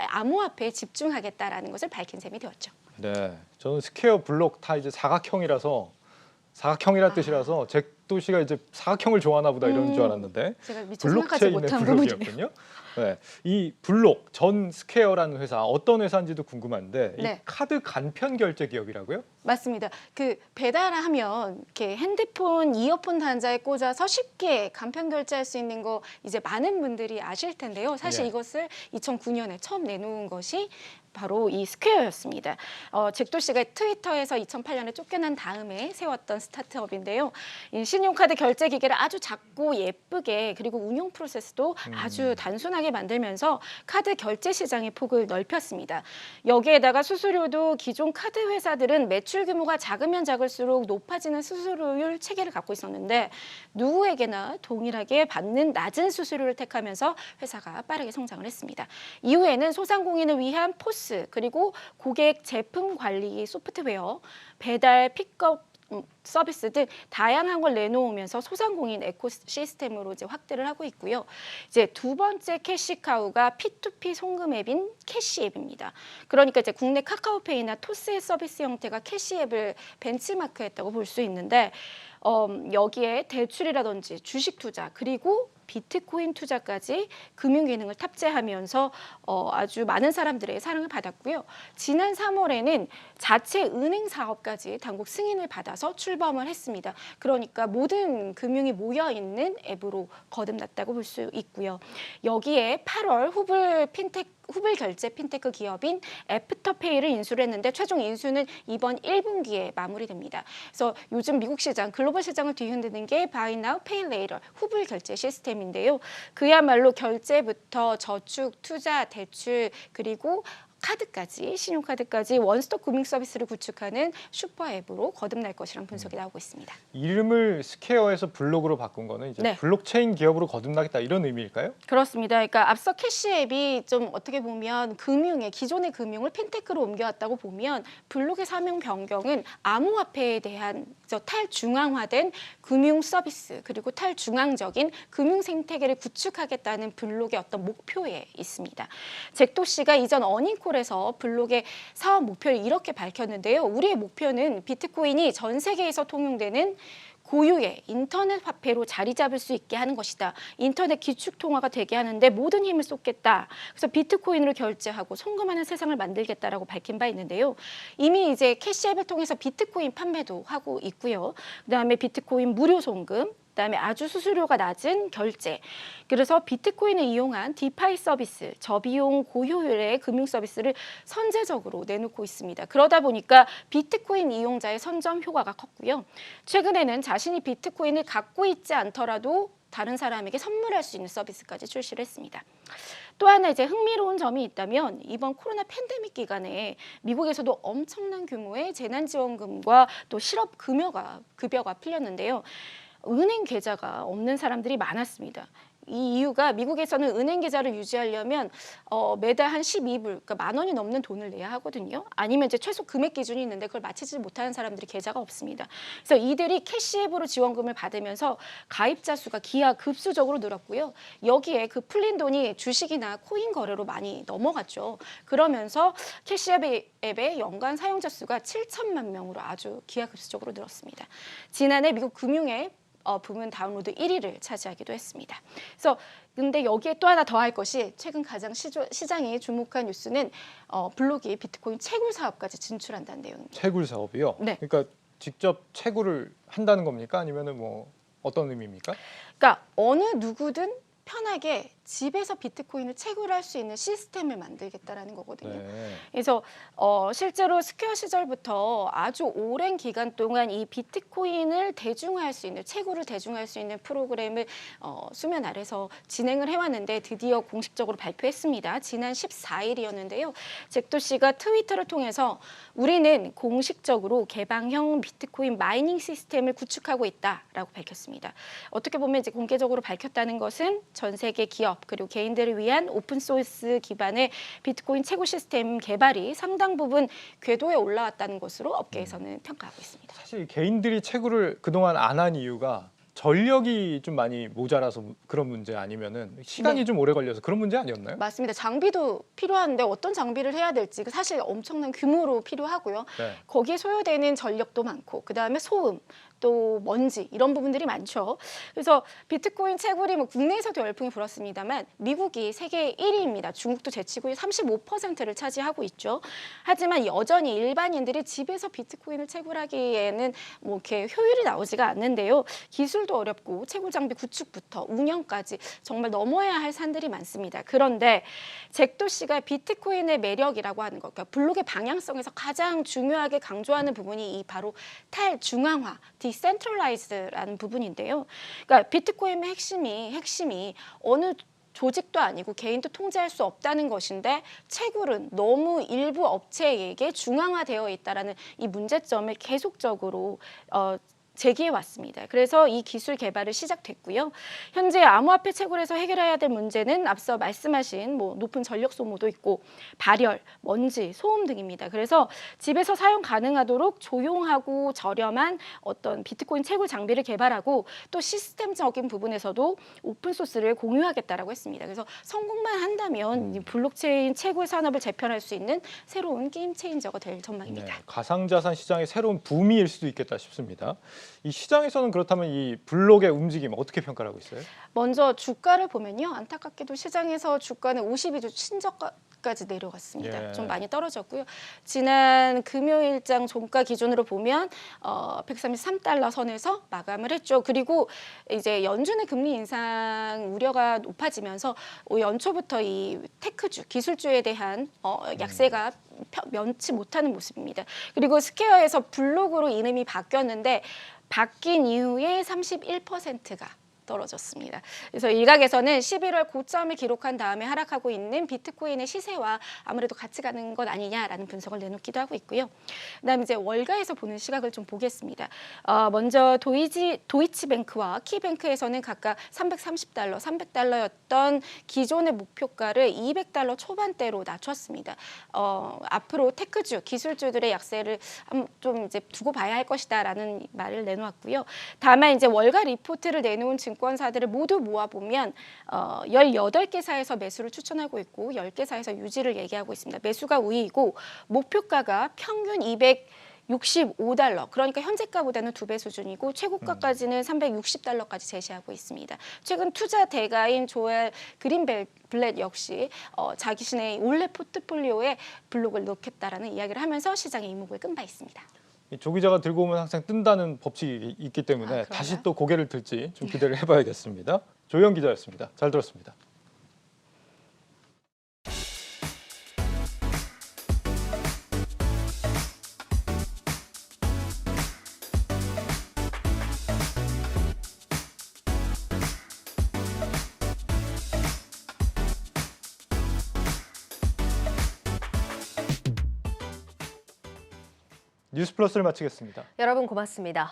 암호화폐에 집중하겠다라는 것을 밝힌 셈이 되었죠. 네, 저는 스퀘어 블록 다 이제 사각형이란 뜻이라서 잭도 씨가 이제 사각형을 좋아하나 보다 이런 줄 알았는데 제가 미처 생각하지 못한 블록이었군요. 네, 이 블록 전 스퀘어라는 회사 어떤 회사인지도 궁금한데 네. 이 카드 간편 결제 기업이라고요? 맞습니다. 그 배달하면 이렇게 핸드폰 이어폰 단자에 꽂아서 쉽게 간편 결제할 수 있는 거 이제 많은 분들이 아실 텐데요. 사실 예. 이것을 2009년에 처음 내놓은 것이 바로 이 스퀘어였습니다. 잭도 씨가 트위터에서 2008년에 쫓겨난 다음에 세웠던 스타트업인데요. 이 신용카드 결제 기계를 아주 작고 예쁘게 그리고 운용 프로세스도 아주 단순하게 만들면서 카드 결제 시장의 폭을 넓혔습니다. 여기에다가 수수료도 기존 카드 회사들은 매출 규모가 작으면 작을수록 높아지는 수수료율 체계를 갖고 있었는데 누구에게나 동일하게 받는 낮은 수수료를 택하면서 회사가 빠르게 성장을 했습니다. 이후에는 소상공인을 위한 포스 그리고 고객 제품 관리 소프트웨어, 배달, 픽업 서비스 등 다양한 걸 내놓으면서 소상공인 에코시스템으로 이제 확대를 하고 있고요. 이제 두 번째 캐시카우가 P2P 송금 앱인 캐시앱입니다. 그러니까 이제 국내 카카오페이나 토스의 서비스 형태가 캐시앱을 벤치마크했다고 볼 수 있는데 여기에 대출이라든지 주식 투자 그리고 비트코인 투자까지 금융 기능을 탑재하면서 아주 많은 사람들의 사랑을 받았고요. 지난 3월에는 자체 은행 사업까지 당국 승인을 받아서 출범을 했습니다. 그러니까 모든 금융이 모여 있는 앱으로 거듭났다고 볼 수 있고요. 여기에 8월 후불 결제 핀테크 기업인 애프터페이를 인수를 했는데 최종 인수는 이번 1분기에 마무리됩니다. 그래서 요즘 미국 시장, 글로벌 시장을 뒤흔드는 게 Buy Now, Pay Later 후불 결제 시스템인데요. 그야말로 결제부터 저축, 투자, 대출 그리고 카드까지, 신용카드까지 원스톱 금융 서비스를 구축하는 슈퍼 앱으로 거듭날 것이라는 분석이 나오고 있습니다. 이름을 스퀘어에서 블록으로 바꾼 거는 이제 네. 블록체인 기업으로 거듭나겠다 이런 의미일까요? 그렇습니다. 그러니까 앞서 캐시앱이 좀 어떻게 보면 기존의 금융을 핀테크로 옮겨왔다고 보면 블록의 사명 변경은 암호화폐에 대한 탈중앙화된 금융 서비스 그리고 탈중앙적인 금융 생태계를 구축하겠다는 블록의 어떤 목표에 있습니다. 잭도 씨가 이전 어닝콜에서 블록의 사업 목표를 이렇게 밝혔는데요. 우리의 목표는 비트코인이 전 세계에서 통용되는 고유의 인터넷 화폐로 자리 잡을 수 있게 하는 것이다. 인터넷 기축 통화가 되게 하는데 모든 힘을 쏟겠다. 그래서 비트코인으로 결제하고 송금하는 세상을 만들겠다라고 밝힌 바 있는데요. 이미 이제 캐시앱을 통해서 비트코인 판매도 하고 있고요. 그다음에 비트코인 무료 송금, 그다음에 아주 수수료가 낮은 결제. 그래서 비트코인을 이용한 디파이 서비스, 저비용 고효율의 금융 서비스를 선제적으로 내놓고 있습니다. 그러다 보니까 비트코인 이용자의 선점 효과가 컸고요. 최근에는 자신이 비트코인을 갖고 있지 않더라도 다른 사람에게 선물할 수 있는 서비스까지 출시를 했습니다. 또 하나 이제 흥미로운 점이 있다면 이번 코로나 팬데믹 기간에 미국에서도 엄청난 규모의 재난지원금과 또 실업급여가 풀렸는데요. 은행 계좌가 없는 사람들이 많았습니다. 이 이유가 미국에서는 은행 계좌를 유지하려면 매달 한 12불, 그러니까 10,000원이 넘는 돈을 내야 하거든요. 아니면 이제 최소 금액 기준이 있는데 그걸 맞추지 못하는 사람들이 계좌가 없습니다. 그래서 이들이 캐시앱으로 지원금을 받으면서 가입자 수가 기하급수적으로 늘었고요. 여기에 그 풀린 돈이 주식이나 코인 거래로 많이 넘어갔죠. 그러면서 캐시앱의 연간 사용자 수가 7천만 명으로 아주 기하급수적으로 늘었습니다. 지난해 미국 금융앱 부문 다운로드 1위를 차지하기도 했습니다. 그래서 근데 여기에 또 하나 더할 것이 최근 가장 시장이 주목한 뉴스는 블록이 비트코인 채굴 사업까지 진출한다는 내용입니다. 채굴 사업이요? 네. 그러니까 직접 채굴을 한다는 겁니까? 아니면은 뭐 어떤 의미입니까? 그러니까 어느 누구든 편하게 집에서 비트코인을 채굴할 수 있는 시스템을 만들겠다라는 거거든요. 네. 그래서 실제로 스퀘어 시절부터 아주 오랜 기간 동안 이 비트코인을 대중화할 수 있는, 채굴을 대중화할 수 있는 프로그램을 수면 아래서 진행을 해왔는데 드디어 공식적으로 발표했습니다. 지난 14일이었는데요. 잭도 씨가 트위터를 통해서 우리는 공식적으로 개방형 비트코인 마이닝 시스템을 구축하고 있다라고 밝혔습니다. 어떻게 보면 이제 공개적으로 밝혔다는 것은 전 세계 기업 그리고 개인들을 위한 오픈소스 기반의 비트코인 채굴 시스템 개발이 상당 부분 궤도에 올라왔다는 것으로 업계에서는 평가하고 있습니다. 사실 개인들이 채굴을 그동안 안 한 이유가 전력이 좀 많이 모자라서 그런 문제 아니면은 시간이 네. 좀 오래 걸려서 그런 문제 아니었나요? 맞습니다. 장비도 필요한데 어떤 장비를 해야 될지 사실 엄청난 규모로 필요하고요. 네. 거기에 소요되는 전력도 많고 그다음에 소음 또 먼지 이런 부분들이 많죠. 그래서 비트코인 채굴이 뭐 국내에서도 열풍이 불었습니다만 미국이 세계 1위입니다. 중국도 제치고 35%를 차지하고 있죠. 하지만 여전히 일반인들이 집에서 비트코인을 채굴하기에는 뭐 이렇게 효율이 나오지가 않는데요. 기술도 어렵고 채굴 장비 구축부터 운영까지 정말 넘어야 할 산들이 많습니다. 그런데 잭도 씨가 비트코인의 매력이라고 하는 것, 그러니까 블록의 방향성에서 가장 중요하게 강조하는 부분이 이 바로 탈중앙화, 디센트럴라이즈라는 부분인데요. 그러니까 비트코인의 핵심이 어느 조직도 아니고 개인도 통제할 수 없다는 것인데 채굴은 너무 일부 업체에게 중앙화되어 있다라는 이 문제점을 계속적으로 제기해 왔습니다. 그래서 이 기술 개발이 시작됐고요. 현재 암호화폐 채굴에서 해결해야 될 문제는 앞서 말씀하신 뭐 높은 전력 소모도 있고 발열, 먼지, 소음 등입니다. 그래서 집에서 사용 가능하도록 조용하고 저렴한 어떤 비트코인 채굴 장비를 개발하고 또 시스템적인 부분에서도 오픈 소스를 공유하겠다라고 했습니다. 그래서 성공만 한다면 이 블록체인 채굴 산업을 재편할 수 있는 새로운 게임 체인저가 될 전망입니다. 네, 가상자산 시장의 새로운 붐일 수도 있겠다 싶습니다. 이 시장에서는 그렇다면 이 블록의 움직임 어떻게 평가를 하고 있어요? 먼저 주가를 보면요. 안타깝게도 시장에서 주가는 52주 친저가까지 내려갔습니다. 예. 좀 많이 떨어졌고요. 지난 금요일장 종가 기준으로 보면 133달러 선에서 마감을 했죠. 그리고 이제 연준의 금리 인상 우려가 높아지면서 연초부터 이 테크주, 기술주에 대한 약세가 면치 못하는 모습입니다. 그리고 스퀘어에서 블록으로 이름이 바뀌었는데 바뀐 이후에 31%가 떨어졌습니다. 그래서 일각에서는 11월 고점을 기록한 다음에 하락하고 있는 비트코인의 시세와 아무래도 같이 가는 것 아니냐라는 분석을 내놓기도 하고 있고요. 그다음에 이제 월가에서 보는 시각을 좀 보겠습니다. 먼저 도이치뱅크와 키뱅크에서는 각각 330달러, 300달러였던 기존의 목표가를 200달러 초반대로 낮췄습니다. 앞으로 테크주, 기술주들의 약세를 좀 이제 두고 봐야 할 것이다라는 말을 내놓았고요. 다만 이제 월가 리포트를 내놓은 증권사들을 모두 모아보면 18개사에서 매수를 추천하고 있고 10개사에서 유지를 얘기하고 있습니다. 매수가 우위이고 목표가가 평균 265달러, 그러니까 현재가보다는 2배 수준이고 최고가까지는 360달러까지 제시하고 있습니다. 최근 투자 대가인 조엘 그린블렛 역시 자신의 원래 포트폴리오에 블록을 넣겠다라는 이야기를 하면서 시장의 이목을 끈 바 있습니다. 조 기자가 들고 오면 항상 뜬다는 법칙이 있기 때문에 다시 또 고개를 들지 좀 기대를 해봐야겠습니다. 조영 기자였습니다. 잘 들었습니다. 뉴스 플러스를 마치겠습니다. 여러분 고맙습니다.